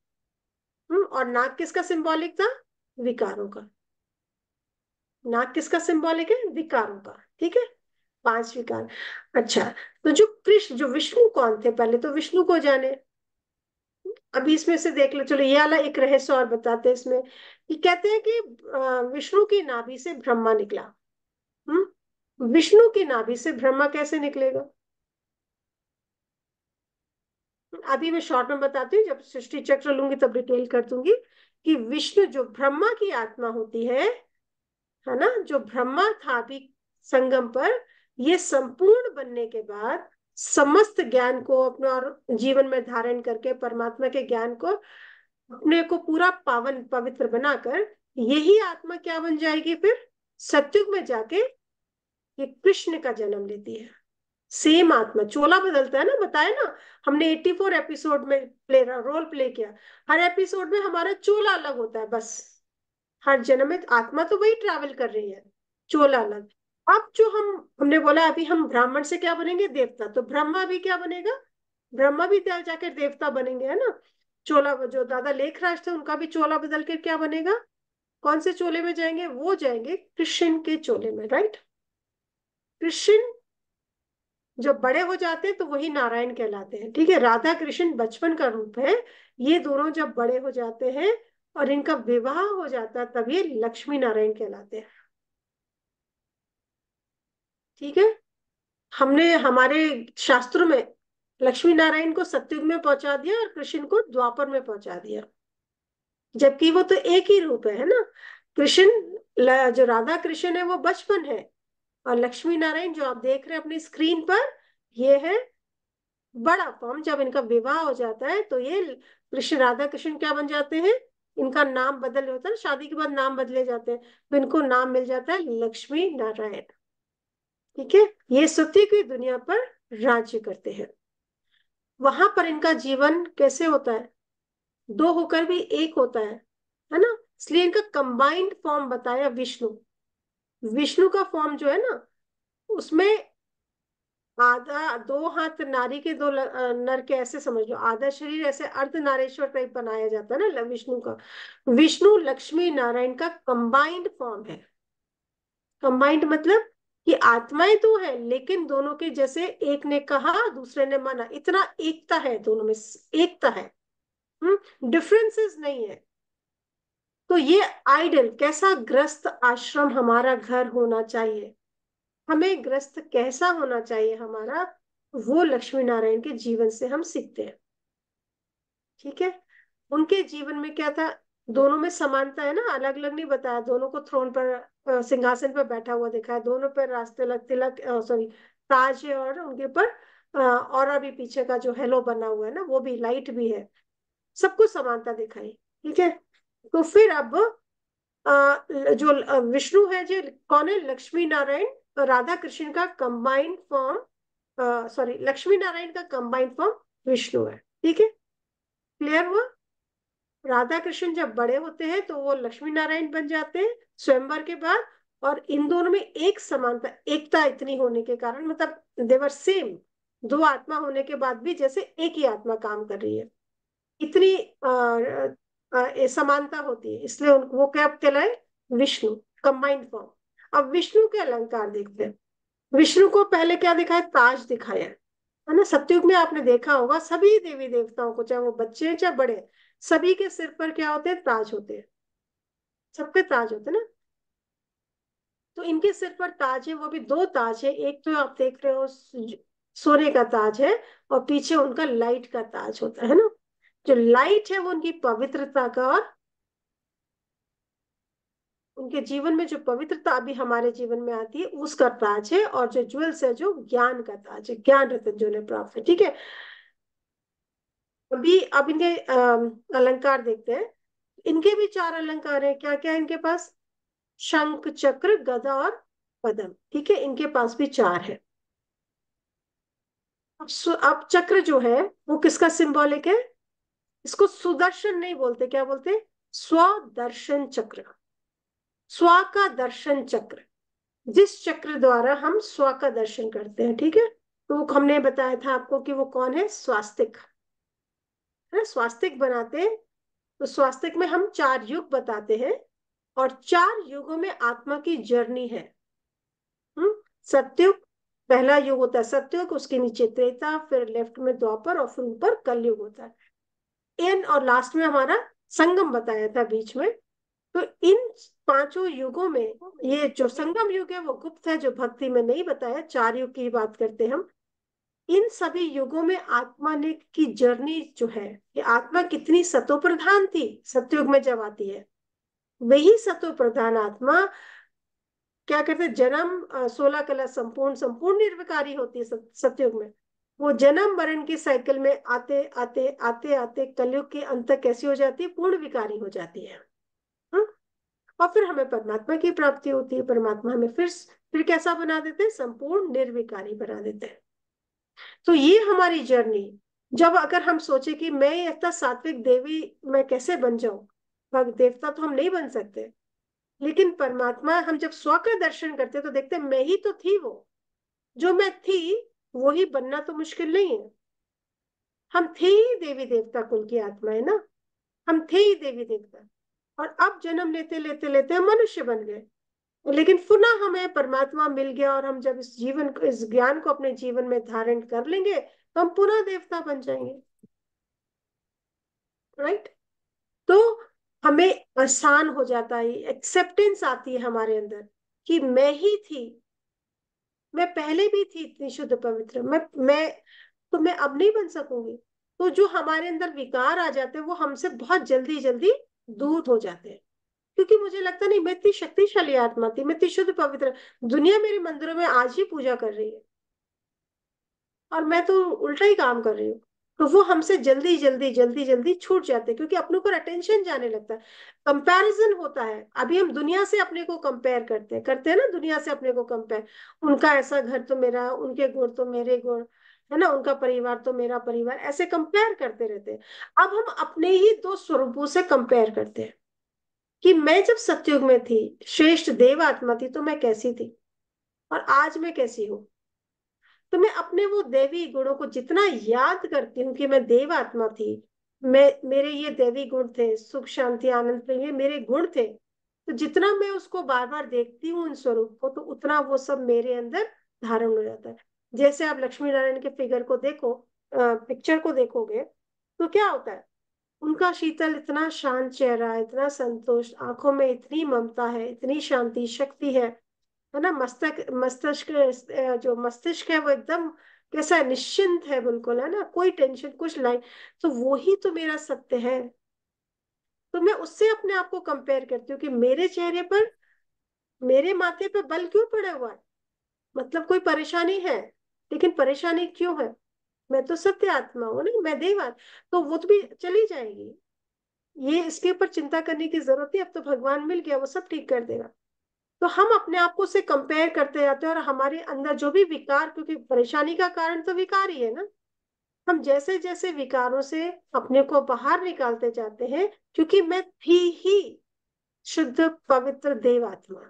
[SPEAKER 2] और नाग किसका सिंबॉलिक था, विकारों का। नाग किसका सिंबॉलिक है, विकारों का, ठीक है, 5 विकार। अच्छा, तो जो कृष्ण, जो विष्णु कौन थे, पहले तो विष्णु को जाने। अभी इसमें से देख लो, चलो ये वाला एक रहस्य और बताते हैं इसमें, कि कहते हैं कि विष्णु की नाभि से ब्रह्मा निकला। विष्णु की नाभि से ब्रह्मा कैसे निकलेगा। अभी मैं शॉर्ट में बताती हूँ, जब सृष्टि चक्र लूंगी तब डिटेल कर दूंगी कि विष्णु जो ब्रह्मा की आत्मा होती है ना, जो ब्रह्मा था अभी संगम पर, ये संपूर्ण बनने के बाद समस्त ज्ञान को अपने और जीवन में धारण करके परमात्मा के ज्ञान को अपने को पूरा पावन पवित्र बनाकर, यही आत्मा क्या बन जाएगी फिर सत्युग में जाके, ये कृष्ण का जन्म लेती है। सेम आत्मा, चोला बदलता है ना, बताया ना हमने 84 एपिसोड में रोल प्ले किया। हर एपिसोड में हमारा चोला अलग होता है बस, हर जन्म में आत्मा तो वही ट्रैवल कर रही है, चोला अलग। अब जो हमने बोला अभी हम ब्राह्मण से क्या बनेंगे, देवता, तो ब्रह्मा भी क्या बनेगा, ब्रह्मा भी जाकर देवता बनेंगे, है ना। चोला जो दादा लेखराज थे उनका भी चोला बदल के क्या बनेगा, कौन से चोले में जाएंगे, वो जाएंगे कृष्ण के चोले में, राइट। कृष्ण जब बड़े हो जाते हैं तो वही नारायण कहलाते हैं, ठीक है। राधा कृष्ण बचपन का रूप है, ये दोनों जब बड़े हो जाते हैं और इनका विवाह हो जाता है तब ये लक्ष्मी नारायण कहलाते हैं, ठीक है। हमने हमारे शास्त्रों में लक्ष्मी नारायण को सतयुग में पहुंचा दिया और कृष्ण को द्वापर में पहुंचा दिया, जबकि वो तो एक ही रूप है ना। कृष्ण जो राधा कृष्ण है वो बचपन है, और लक्ष्मी नारायण जो आप देख रहे हैं अपनी स्क्रीन पर, ये है बड़ा फॉर्म। जब इनका विवाह हो जाता है तो ये कृष्ण राधा कृष्ण क्या बन जाते हैं, इनका नाम बदल होता है, शादी के बाद नाम बदले जाते हैं, तो इनको नाम मिल जाता है लक्ष्मी नारायण, ठीक है। ये सत्य की दुनिया पर राज्य करते हैं। वहां पर इनका जीवन कैसे होता है, दो होकर भी एक होता है ना। इसलिए इनका कंबाइंड फॉर्म बताया विष्णु। विष्णु का फॉर्म जो है ना, उसमें आधा, दो हाथ नारी के, दो नर के, ऐसे समझ लो, आधा शरीर ऐसे अर्धनारेश्वर टाइप बनाया जाता है ना विष्णु का। विष्णु लक्ष्मी नारायण का कंबाइंड फॉर्म है। कंबाइंड मतलब कि आत्माएं तो है लेकिन दोनों के, जैसे एक ने कहा दूसरे ने माना, इतना एकता है दोनों में, एकता है, डिफरेंसेस नहीं है। तो ये आइडल कैसा ग्रस्त आश्रम हमारा घर होना चाहिए, हमें ग्रस्त कैसा होना चाहिए हमारा, वो लक्ष्मी नारायण के जीवन से हम सीखते हैं, ठीक है। उनके जीवन में क्या था, दोनों में समानता है ना, अलग अलग नहीं बताया। दोनों को थ्रोन पर, सिंहासन पर बैठा हुआ दिखा है, दोनों पर रास्ते तिलक तिलक, सॉरी, ताज है, और उनके ऊपर और अभी पीछे का जो हेलो बना हुआ है ना, वो भी लाइट भी है, सब कुछ समानता दिखाई, ठीक है। तो फिर अब जो विष्णु है, जो कौन है, लक्ष्मी नारायण राधा कृष्ण का combined form, sorry, Lakshmi Narayan का कंबाइंड फॉर्म विष्णु है, ठीक है। क्लियर हुआ। राधा कृष्ण जब बड़े होते हैं तो वो लक्ष्मी नारायण बन जाते हैं स्वयंवर के बाद, और इन दोनों में एक समानता, एकता इतनी होने के कारण, मतलब देवर सेम, दो आत्मा होने के बाद भी जैसे एक ही आत्मा काम कर रही है, इतनी समानता होती है, इसलिए वो क्या कहलाए, विष्णु, कंबाइंड फॉर्म। अब विष्णु के अलंकार देखते हैं। विष्णु को पहले क्या दिखाया, ताज दिखाया है ना। सतयुग में आपने देखा होगा सभी देवी देवताओं को, चाहे वो बच्चे हैं चाहे बड़े हैं, सभी के सिर पर क्या होते हैं, ताज होते हैं, सबके ताज होते हैं ना। तो इनके सिर पर ताज है, वो भी दो ताज है, एक तो आप देख रहे हो सोने का ताज है, और पीछे उनका लाइट का ताज होता है ना। जो लाइट है वो उनकी पवित्रता का, और उनके जीवन में जो पवित्रता अभी हमारे जीवन में आती है उसका ताज है, और जो ज्वेल्स है जो ज्ञान का ताज है, ज्ञान रत्न जो उन्हें प्राप्त है, ठीक है। अभी अब इनके अलंकार देखते हैं। इनके भी चार अलंकार है, क्या क्या है इनके पास, शंख चक्र गदा और पद्म, ठीक है, इनके पास भी चार है। अब चक्र जो है वो किसका सिंबॉलिक है, इसको सुदर्शन नहीं बोलते, क्या बोलते, स्वदर्शन चक्र, स्व का दर्शन चक्र, जिस चक्र द्वारा हम स्व का दर्शन करते हैं, ठीक है। तो हमने बताया था आपको कि वो कौन है, स्वास्तिक है ना, स्वास्तिक बनाते हैं। तो स्वास्तिक में हम चार युग बताते हैं, और चार युगों में आत्मा की जर्नी है। सत्युग पहला युग होता है, सत्युग, उसके नीचे त्रेता, फिर लेफ्ट में द्वापर, और फिर ऊपर कलयुग होता है। इन और लास्ट में हमारा संगम बताया था बीच में। तो इन पांचों युगों में ये जो संगम युग है वो गुप्त है, जो भक्ति में नहीं बताया, चार युग की बात करते हैं हम। इन सभी युगों में आत्मा ने की जर्नी जो है, ये आत्मा कितनी सतो प्रधान थी सतयुग में जब आती है, वही सतो प्रधान आत्मा क्या करते हैं, जन्म 16 कला संपूर्ण संपूर्ण निर्विकारी होती है सतयुग में। वो जन्म मरण की साइकिल में आते आते आते आते कलयुग के अंत तक कैसी हो जाती है, पूर्ण विकारी हो जाती है। हाँ? और फिर हमें परमात्मा की प्राप्ति होती है, परमात्मा हमें फिर कैसा बना देते हैं, संपूर्ण निर्विकारी बना देते हैं। तो ये हमारी जर्नी, जब अगर हम सोचे कि मैं इतना सात्विक देवी मैं कैसे बन जाऊं, भग देवता तो हम नहीं बन सकते, लेकिन परमात्मा हम जब स्व का दर्शन करते तो देखते मैं ही तो थी, वो जो मैं थी वो ही बनना तो मुश्किल नहीं है। हम थे ही देवी देवता कुल की आत्माएं ना, हम थे ही देवी देवता, और अब जन्म लेते लेते लेते हम मनुष्य बन गए। लेकिन पुनः हमें परमात्मा मिल गया, और हम जब इस जीवन को, इस ज्ञान को अपने जीवन में धारण कर लेंगे तो हम पुनः देवता बन जाएंगे। राइट? तो हमें आसान हो जाता है, एक्सेप्टेंस आती है हमारे अंदर कि मैं ही थी, मैं पहले भी थी इतनी शुद्ध पवित्र, मैं तो मैं अब नहीं बन सकूंगी। तो जो हमारे अंदर विकार आ जाते हैं वो हमसे बहुत जल्दी जल्दी दूर हो जाते हैं, क्योंकि मुझे लगता नहीं मैं इतनी शक्तिशाली आत्मा थी, मैं इतनी शुद्ध पवित्र, दुनिया मेरे मंदिरों में आज ही पूजा कर रही है और मैं तो उल्टा ही काम कर रही हूँ। तो वो हमसे जल्दी जल्दी जल्दी जल्दी छूट जाते हैं, क्योंकि अपने ऊपर अटेंशन जाने लगता है, कंपैरिजन होता है। अभी हम दुनिया से अपने को कंपेयर करते हैं ना, दुनिया से अपने को कंपेयर, उनका ऐसा घर तो मेरा, उनके गुण तो मेरे गुण, है ना, उनका परिवार तो मेरा परिवार, ऐसे कंपेयर करते रहते हैं। अब हम अपने ही दो स्वरूपों से कंपेयर करते हैं कि मैं जब सतयुग में थी, श्रेष्ठ देव आत्मा थी, तो मैं कैसी थी और आज मैं कैसी हूँ। तो मैं अपने वो दैवी गुणों को जितना याद करती हूँ कि मैं देव आत्मा थी, मैं, मेरे ये दैवी गुण थे, सुख शांति आनंद प्रेम, ये मेरे गुण थे, तो जितना मैं उसको बार बार देखती हूँ उन स्वरूप को, तो उतना वो सब मेरे अंदर धारण हो जाता है। जैसे आप लक्ष्मी नारायण के फिगर को देखो, पिक्चर को देखोगे, तो क्या होता है, उनका शीतल इतना शांत चेहरा, इतना संतोष, आंखों में इतनी ममता है, इतनी शांति शक्ति है ना, मस्तिष्क जो मस्तिष्क है वो एकदम कैसा है, निश्चिंत है बिल्कुल, है ना, कोई टेंशन कुछ लाइन। तो वो ही तो मेरा सत्य है। तो मैं उससे अपने आप को कंपेयर करती हूँ कि मेरे चेहरे पर, मेरे माथे पे बल क्यों पड़ा हुआ है, मतलब कोई परेशानी है, लेकिन परेशानी क्यों है, मैं तो सत्य आत्मा हूँ ना, मैं देव तो वो तो भी चली जाएगी, ये इसके ऊपर चिंता करने की जरूरत नहीं, अब तो भगवान मिल गया, वो सब ठीक कर देगा। तो हम अपने आप को से कंपेयर करते जाते हैं, और हमारे अंदर जो भी विकार, क्योंकि परेशानी का कारण तो विकार ही है ना, हम जैसे जैसे विकारों से अपने को बाहर निकालते जाते हैं, क्योंकि मैं थी ही शुद्ध पवित्र देव आत्मा,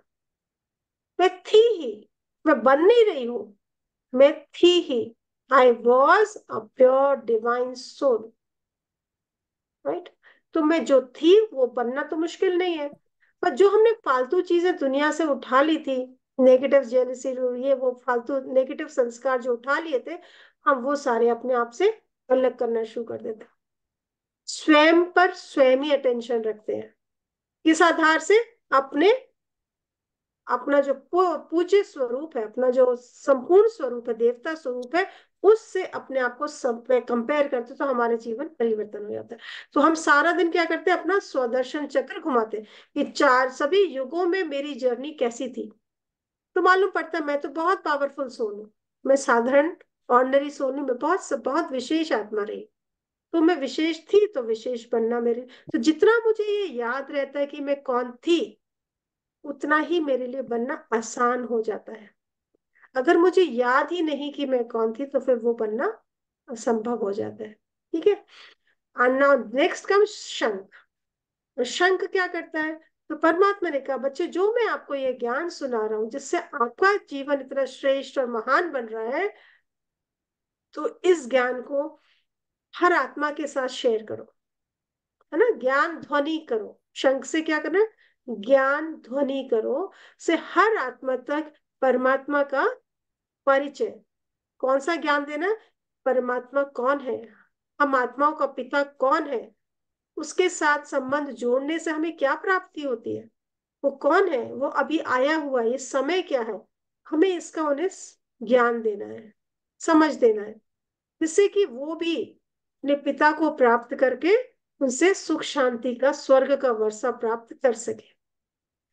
[SPEAKER 2] मैं थी ही, मैं बन नहीं रही हूं, मैं थी ही, I was a pure divine soul. Right? तो मैं जो थी वो बनना तो मुश्किल नहीं है, पर जो हमने फालतू चीजें दुनिया से उठा ली थी, नेगेटिव जेलसी, ये वो फालतू नेगेटिव संस्कार जो उठा लिए थे, हम वो सारे अपने आप से अलग करना शुरू कर देते हैं, स्वयं पर स्वयं ही अटेंशन रखते हैं। किस आधार से? अपने, अपना जो पूज्य स्वरूप है, अपना जो संपूर्ण स्वरूप है, देवता स्वरूप है, उससे अपने आप को सब कंपेयर करते तो हमारे जीवन परिवर्तन हो जाता है। तो हम सारा दिन क्या करते हैं, अपना स्वदर्शन चक्र घुमाते हैं कि चार सभी युगों में मेरी जर्नी कैसी थी। तो मालूम पड़ता है मैं तो बहुत पावरफुल सोल हूँ, मैं साधारण ऑर्डिनरी सोल नहीं, मैं बहुत बहुत विशेष आत्मा रही। तो मैं विशेष थी तो विशेष बनना मेरे, तो जितना मुझे ये याद रहता है कि मैं कौन थी, उतना ही मेरे लिए बनना आसान हो जाता है। अगर मुझे याद ही नहीं कि मैं कौन थी, तो फिर वो बनना असंभव हो जाता है। ठीक है? एंड नाउ नेक्स्ट कम शंख। शंख क्या करता है? तो परमात्मा ने कहा, बच्चे जो मैं आपको ये ज्ञान सुना रहा हूं, जिससे आपका जीवन इतना श्रेष्ठ और महान बन रहा है, तो इस ज्ञान को हर आत्मा के साथ शेयर करो, है ना, ज्ञान ध्वनि करो। शंख से क्या करना है? ज्ञान ध्वनि करो, से हर आत्मा तक परमात्मा का परिचय। कौन सा ज्ञान देना? परमात्मा कौन है, हम आत्माओं का पिता कौन है, उसके साथ संबंध जोड़ने से हमें क्या प्राप्ति होती है, वो कौन है, वो अभी आया हुआ है, ये समय क्या है, हमें इसका उन्हें ज्ञान देना है, समझ देना है। जिससे कि वो भी अपने पिता को प्राप्त करके उनसे सुख शांति का, स्वर्ग का वर्षा प्राप्त कर सके।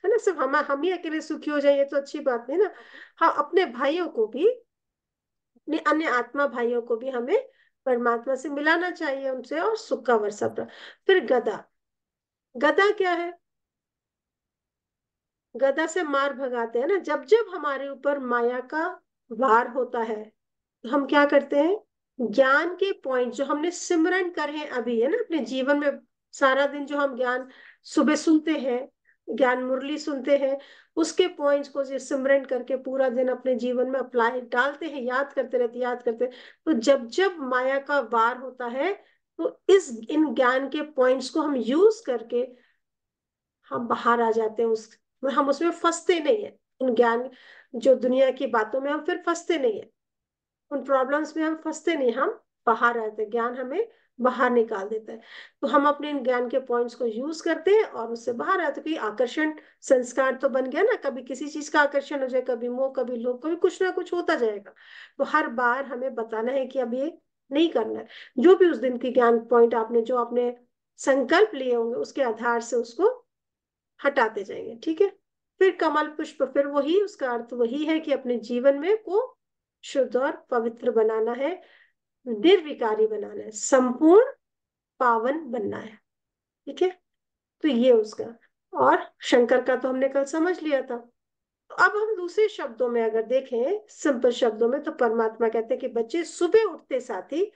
[SPEAKER 2] है ना, सिर्फ हम ही अकेले सुखी हो जाए ये तो अच्छी बात नहीं ना। हाँ, अपने भाइयों को भी, अपने अन्य आत्मा भाइयों को भी हमें परमात्मा से मिलाना चाहिए, उनसे, और सुख का वर्षा प्राप्त। फिर गदा। गदा क्या है? गदा से मार भगाते हैं ना। जब जब हमारे ऊपर माया का वार होता है तो हम क्या करते हैं, ज्ञान के पॉइंट जो हमने सिमरन करे हैं अभी, है ना, अपने जीवन में सारा दिन जो हम ज्ञान सुबह सुनते हैं, ज्ञान मुरली सुनते हैं, उसके पॉइंट्स को जो सिमरन करके पूरा दिन अपने जीवन में अप्लाई डालते हैं, याद करते रहते, याद करते हैं। तो जब जब माया का वार होता है तो इन ज्ञान के पॉइंट्स को हम यूज करके हम बाहर आ जाते हैं, हम उसमें फंसते नहीं है। उन ज्ञान, जो दुनिया की बातों में हम फिर फंसते नहीं है, उन प्रॉब्लम्स में हम फंसते नहीं, हम बाहर आते हैं, ज्ञान हमें बाहर निकाल देता है। तो हम अपने इन ज्ञान के पॉइंट्स को यूज करते हैं और उससे बाहर आते हैं। आकर्षण संस्कार तो बन गया ना, कभी किसी चीज का आकर्षण हो जाए, कभी मोह, कभी लोभ, कभी कुछ ना कुछ होता जाएगा। तो हर बार हमें बताना है कि अब ये नहीं करना है। जो भी उस दिन की ज्ञान पॉइंट आपने, जो आपने संकल्प लिए होंगे, उसके आधार से उसको हटाते जाएंगे। ठीक है। फिर कमल पुष्प, फिर वही, उसका अर्थ वही है कि अपने जीवन में को शुद्ध और पवित्र बनाना है, निर्विकारी बनाना है, संपूर्ण पावन बनना है। ठीक है। तो ये उसका, और शंकर का तो हमने कल समझ लिया था। तो अब हम दूसरे शब्दों में अगर देखें, सिंपल शब्दों में, तो परमात्मा कहते हैं कि बच्चे सुबह उठते साथ ही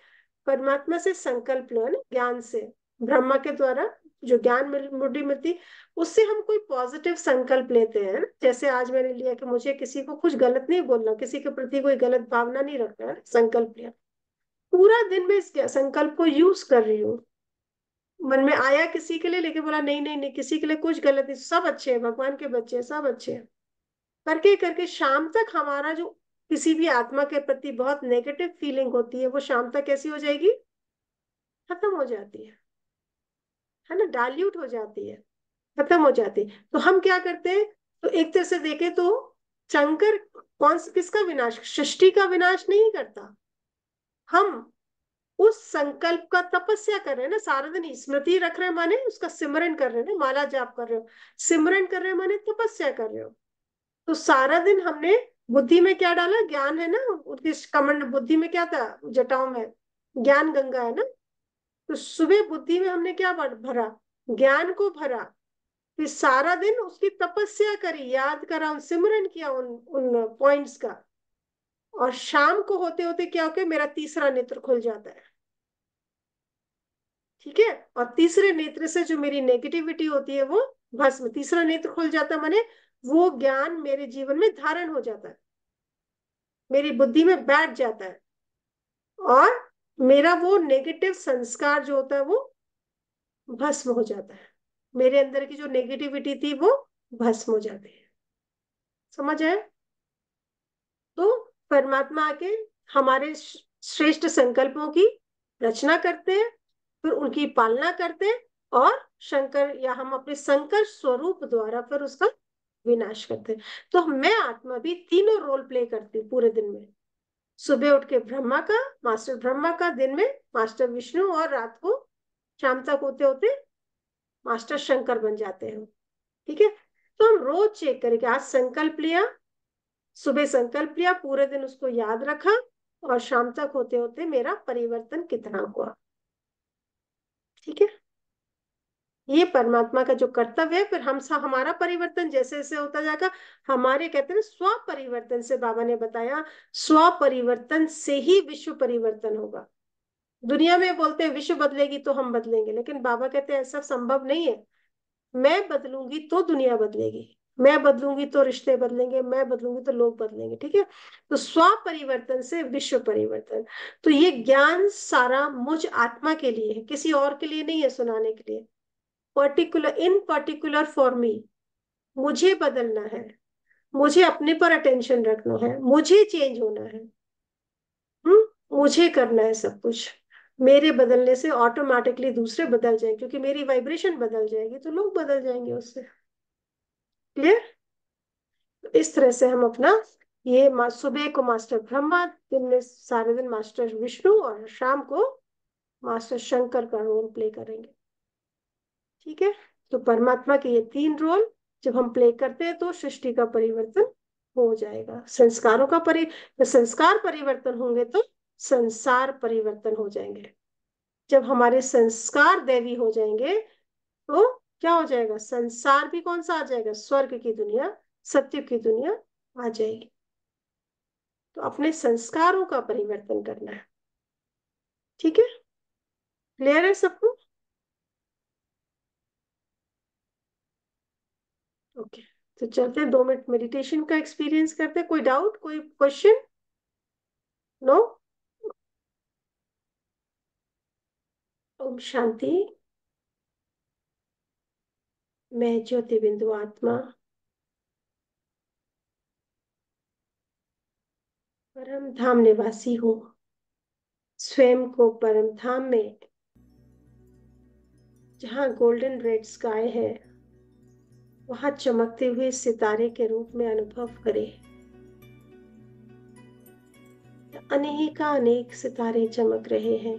[SPEAKER 2] परमात्मा से संकल्प लो, है ना, ज्ञान से, ब्रह्मा के द्वारा जो ज्ञान मुद्दि मिलती, उससे हम कोई पॉजिटिव संकल्प लेते हैं। जैसे आज मैंने लिया कि मुझे किसी को कुछ गलत नहीं बोलना, किसी के प्रति कोई गलत भावना नहीं रखना है, संकल्प लिया, पूरा दिन में इस संकल्प को यूज कर रही हूँ। मन में आया किसी के लिए, लेकिन बोला नहीं नहीं नहीं, किसी के लिए कुछ गलत नहीं, सब अच्छे हैं, भगवान के बच्चे हैं, सब अच्छे हैं। करके करके शाम तक हमारा जो किसी भी आत्मा के प्रति बहुत नेगेटिव फीलिंग होती है, वो शाम तक कैसी हो जाएगी, खत्म हो जाती है ना, डाइल्यूट हो जाती है, खत्म हो जाती है। तो हम क्या करते हैं, तो एक तरह से देखें तो शंकर किसका विनाश, सृष्टि का विनाश नहीं करता। हम उस संकल्प का तपस्या कर रहे हैं ना, सारा दिन स्मृति रख रहे हैं, माने उसका सिमरन कर रहे हैं ना, माला जाप कर रहे हो, सिमरन कर रहे हैं माने तपस्या कर रहे हो। तो सारा दिन हमने बुद्धि में क्या डाला, ज्ञान है ना, उनकी कमंड बुद्धि में क्या था, जटाओं में ज्ञान गंगा है ना। तो सुबह बुद्धि में हमने क्या भरा, ज्ञान को भरा, फिर सारा दिन उसकी तपस्या करी, याद करा, सिमरन किया उन उन पॉइंट्स का, और शाम को होते होते क्या हो गया, मेरा तीसरा नेत्र खुल जाता है। ठीक है। और तीसरे नेत्र से जो मेरी नेगेटिविटी होती है वो भस्म, तीसरा नेत्र खुल जाता है, माने वो ज्ञान मेरे जीवन में धारण हो जाता है, मेरी बुद्धि में बैठ जाता है, और मेरा वो नेगेटिव संस्कार जो होता है वो भस्म हो जाता है, मेरे अंदर की जो नेगेटिविटी थी वो भस्म हो जाती है। समझ आए? तो परमात्मा आके हमारे श्रेष्ठ संकल्पों की रचना करते हैं, फिर उनकी पालना करते हैं, और शंकर या हम अपने शंकर स्वरूप द्वारा फिर उसका विनाश करते हैं। तो मैं आत्मा भी तीनों रोल प्ले करती हूँ पूरे दिन में। सुबह उठ के ब्रह्मा का, मास्टर ब्रह्मा का, दिन में मास्टर विष्णु, और रात को शाम तक होते होते मास्टर शंकर बन जाते हैं। ठीक है। तो हम रोज चेक करेंगे, आज संकल्प लिया, सुबह संकल्प लिया, पूरे दिन उसको याद रखा, और शाम तक होते होते मेरा परिवर्तन कितना हुआ। ठीक है। ये परमात्मा का जो कर्तव्य है। फिर हमारा परिवर्तन जैसे जैसे होता जाएगा, हमारे कहते हैं स्व परिवर्तन से, बाबा ने बताया, स्व परिवर्तन से ही विश्व परिवर्तन होगा। दुनिया में बोलते हैं विश्व बदलेगी तो हम बदलेंगे, लेकिन बाबा कहते हैं ऐसा संभव नहीं है। मैं बदलूंगी तो दुनिया बदलेगी, मैं बदलूंगी तो रिश्ते बदलेंगे, मैं बदलूंगी तो लोग बदलेंगे। ठीक है। तो स्व परिवर्तन से विश्व परिवर्तन। तो ये ज्ञान सारा मुझ आत्मा के लिए है, किसी और के लिए नहीं है सुनाने के लिए। पर्टिकुलर फॉर मी, मुझे बदलना है, मुझे अपने पर अटेंशन रखना है, मुझे चेंज होना है। मुझे करना है सब कुछ। मेरे बदलने से ऑटोमेटिकली दूसरे बदल जाएंगे, क्योंकि मेरी वाइब्रेशन बदल जाएगी तो लोग बदल जाएंगे उससे। क्लियर? इस तरह से हम अपना ये सुबह को मास्टर ब्रह्मा, दिन में सारे दिन मास्टर विष्णु, और शाम को मास्टर शंकर का रोल प्ले करेंगे। ठीक है, तो परमात्मा के ये 3 रोल जब हम प्ले करते हैं तो सृष्टि का परिवर्तन हो जाएगा। संस्कारों का संस्कार परिवर्तन होंगे तो संसार परिवर्तन हो जाएंगे। जब हमारे संस्कार दैवी हो जाएंगे तो क्या हो जाएगा, संसार भी कौन सा आ जाएगा, स्वर्ग की दुनिया, सत्य की दुनिया आ जाएगी। तो अपने संस्कारों का परिवर्तन करना है। ठीक है, क्लियर है सबको? ओके, तो चलते हैं 2 मिनट मेडिटेशन का एक्सपीरियंस करते हैं। कोई डाउट, कोई क्वेश्चन? नो? ओम शांति। मैं ज्योति बिंदु आत्मा परम धाम निवासी हूँ। स्वयं को परम धाम में, जहाँ गोल्डन रेड स्काई है, वहां चमकते हुए सितारे के रूप में अनुभव करें। अनेक सितारे चमक रहे हैं,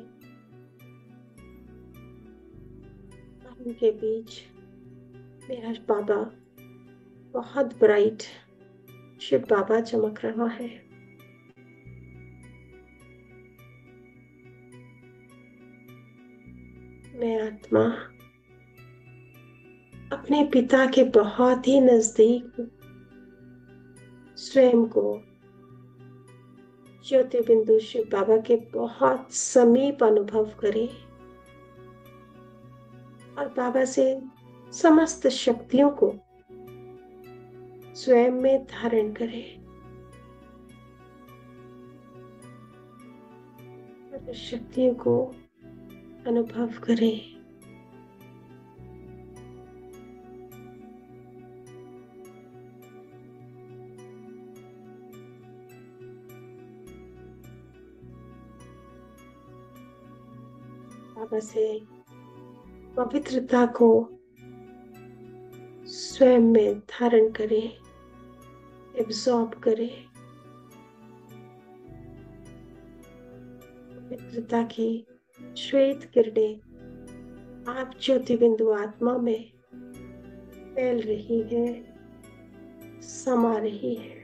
[SPEAKER 2] उनके बीच मेरा बाबा, बहुत ब्राइट शिव बाबा चमक रहा है। मैं आत्मा अपने पिता के बहुत ही नजदीक हूँ। स्वयं को ज्योति बिंदु शिव बाबा के बहुत समीप अनुभव करें और बाबा से समस्त शक्तियों को स्वयं में धारण करें और शक्तियों को अनुभव करें। बाबा से पवित्रता को स्वयं में धारण करें, एब्जॉर्ब करें। पवित्रता की श्वेत किरणें आप ज्योति बिंदु आत्मा में फैल रही है, समा रही है।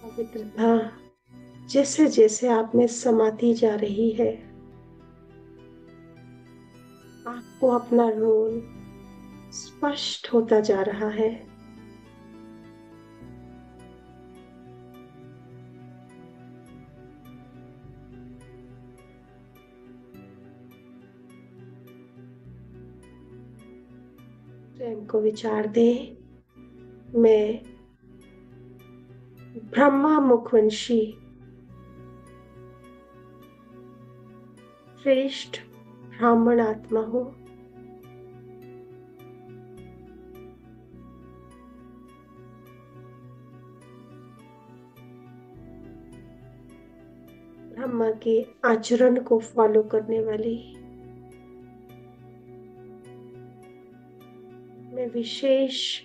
[SPEAKER 2] पवित्रता जैसे जैसे आप में समाती जा रही है, आपको अपना रोल स्पष्ट होता जा रहा है। स्वयं को विचार दे, मैं ब्रह्मा मुखवंशी श्रेष्ठ ब्राह्मण आत्मा हूँ। ब्रह्मा के आचरण को फॉलो करने वाली मैं विशेष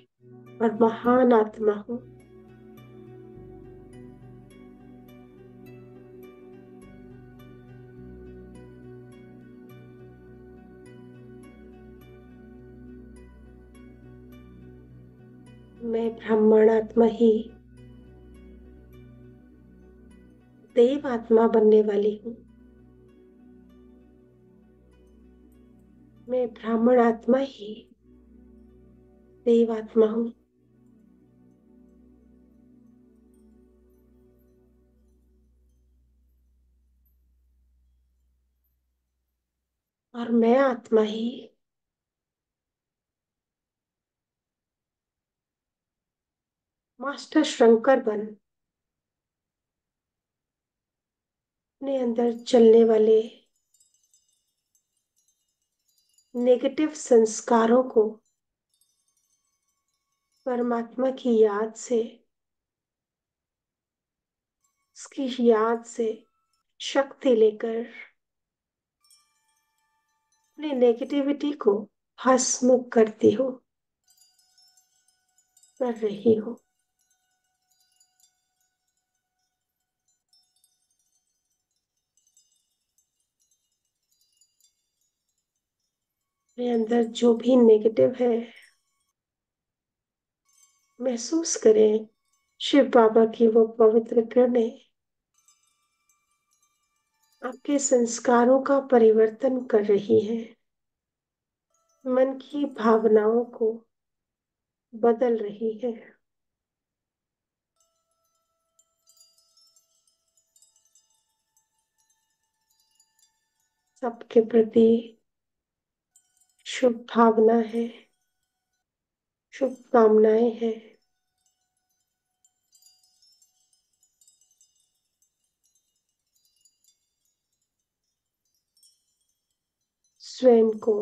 [SPEAKER 2] और महान आत्मा हूँ। मैं ब्राह्मण आत्मा ही देव आत्मा बनने वाली हूँ। मैं ब्राह्मण आत्मा ही देव आत्मा हूँ। और मैं आत्मा ही मास्टर शंकर बन अपने अंदर चलने वाले नेगेटिव संस्कारों को परमात्मा की याद से उसकी याद से शक्ति लेकर अपनी नेगेटिविटी को भस्म करती हो, कर रही हो। मेरे अंदर जो भी नेगेटिव है, महसूस करें शिव बाबा की वो पवित्र किरणें आपके संस्कारों का परिवर्तन कर रही है, मन की भावनाओं को बदल रही है। सबके प्रति शुभ भावना है, शुभकामनाएं हैं। स्वयं को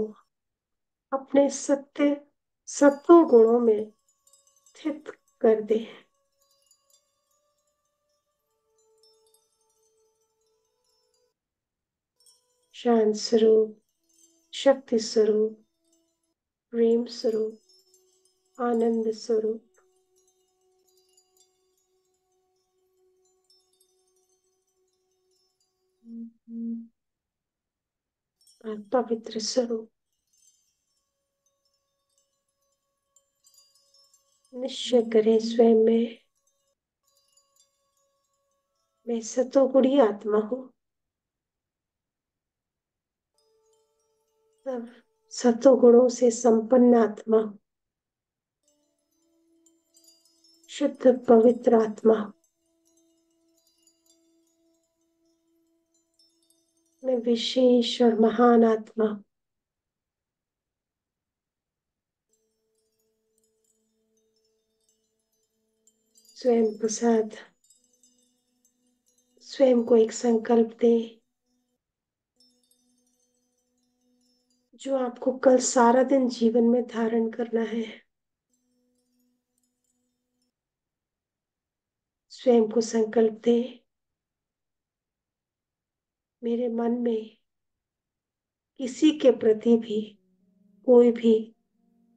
[SPEAKER 2] अपने सत्व गुणों में स्थित कर दे। शांत स्वरूप, शक्ति स्वरूप, प्रेम स्वरूप, आनंद स्वरूप और पवित्र स्वरूप निश्चय करें स्वयं में, मैं सतोगुणी आत्मा हूँ। सब सतोगुणों से संपन्न आत्मा, शुद्ध पवित्र आत्मा। मैं विशेष और महान आत्मा, स्वयं के साथ स्वयं को एक संकल्प दे जो आपको कल सारा दिन जीवन में धारण करना है। स्वयं को संकल्प दे, मेरे मन में किसी के प्रति भी कोई भी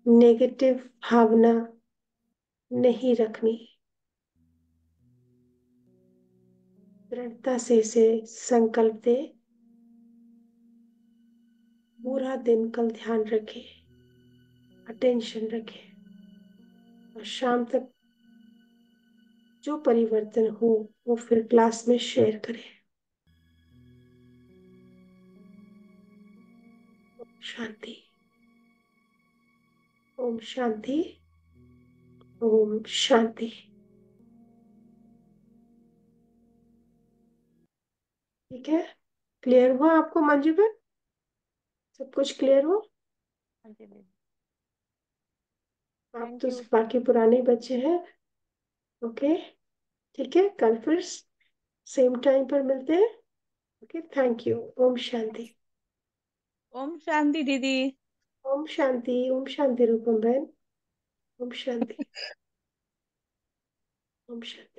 [SPEAKER 2] नेगेटिव भावना नहीं रखनी। दृढ़ता से इसे संकल्प दे। पूरा दिन कल ध्यान रखे, अटेंशन रखे और शाम तक जो परिवर्तन हो वो फिर क्लास में शेयर करें। शांति। ओम शांति। ओम शांति। ठीक है, क्लियर हुआ आपको मंजू बहन? सब कुछ क्लियर हो?
[SPEAKER 3] हाँ जी दीदी।
[SPEAKER 2] आप
[SPEAKER 3] थैंक
[SPEAKER 2] तो
[SPEAKER 3] यू।
[SPEAKER 2] बाकी पुराने बच्चे हैं। ओके, ठीक है, कल फिर सेम टाइम पर मिलते हैं। Okay, thank you. ओम शांति।
[SPEAKER 3] ओम शांति दीदी।
[SPEAKER 2] ओम शांति। ओम शांति रूपम बहन। ओम शांति। ओम शांति।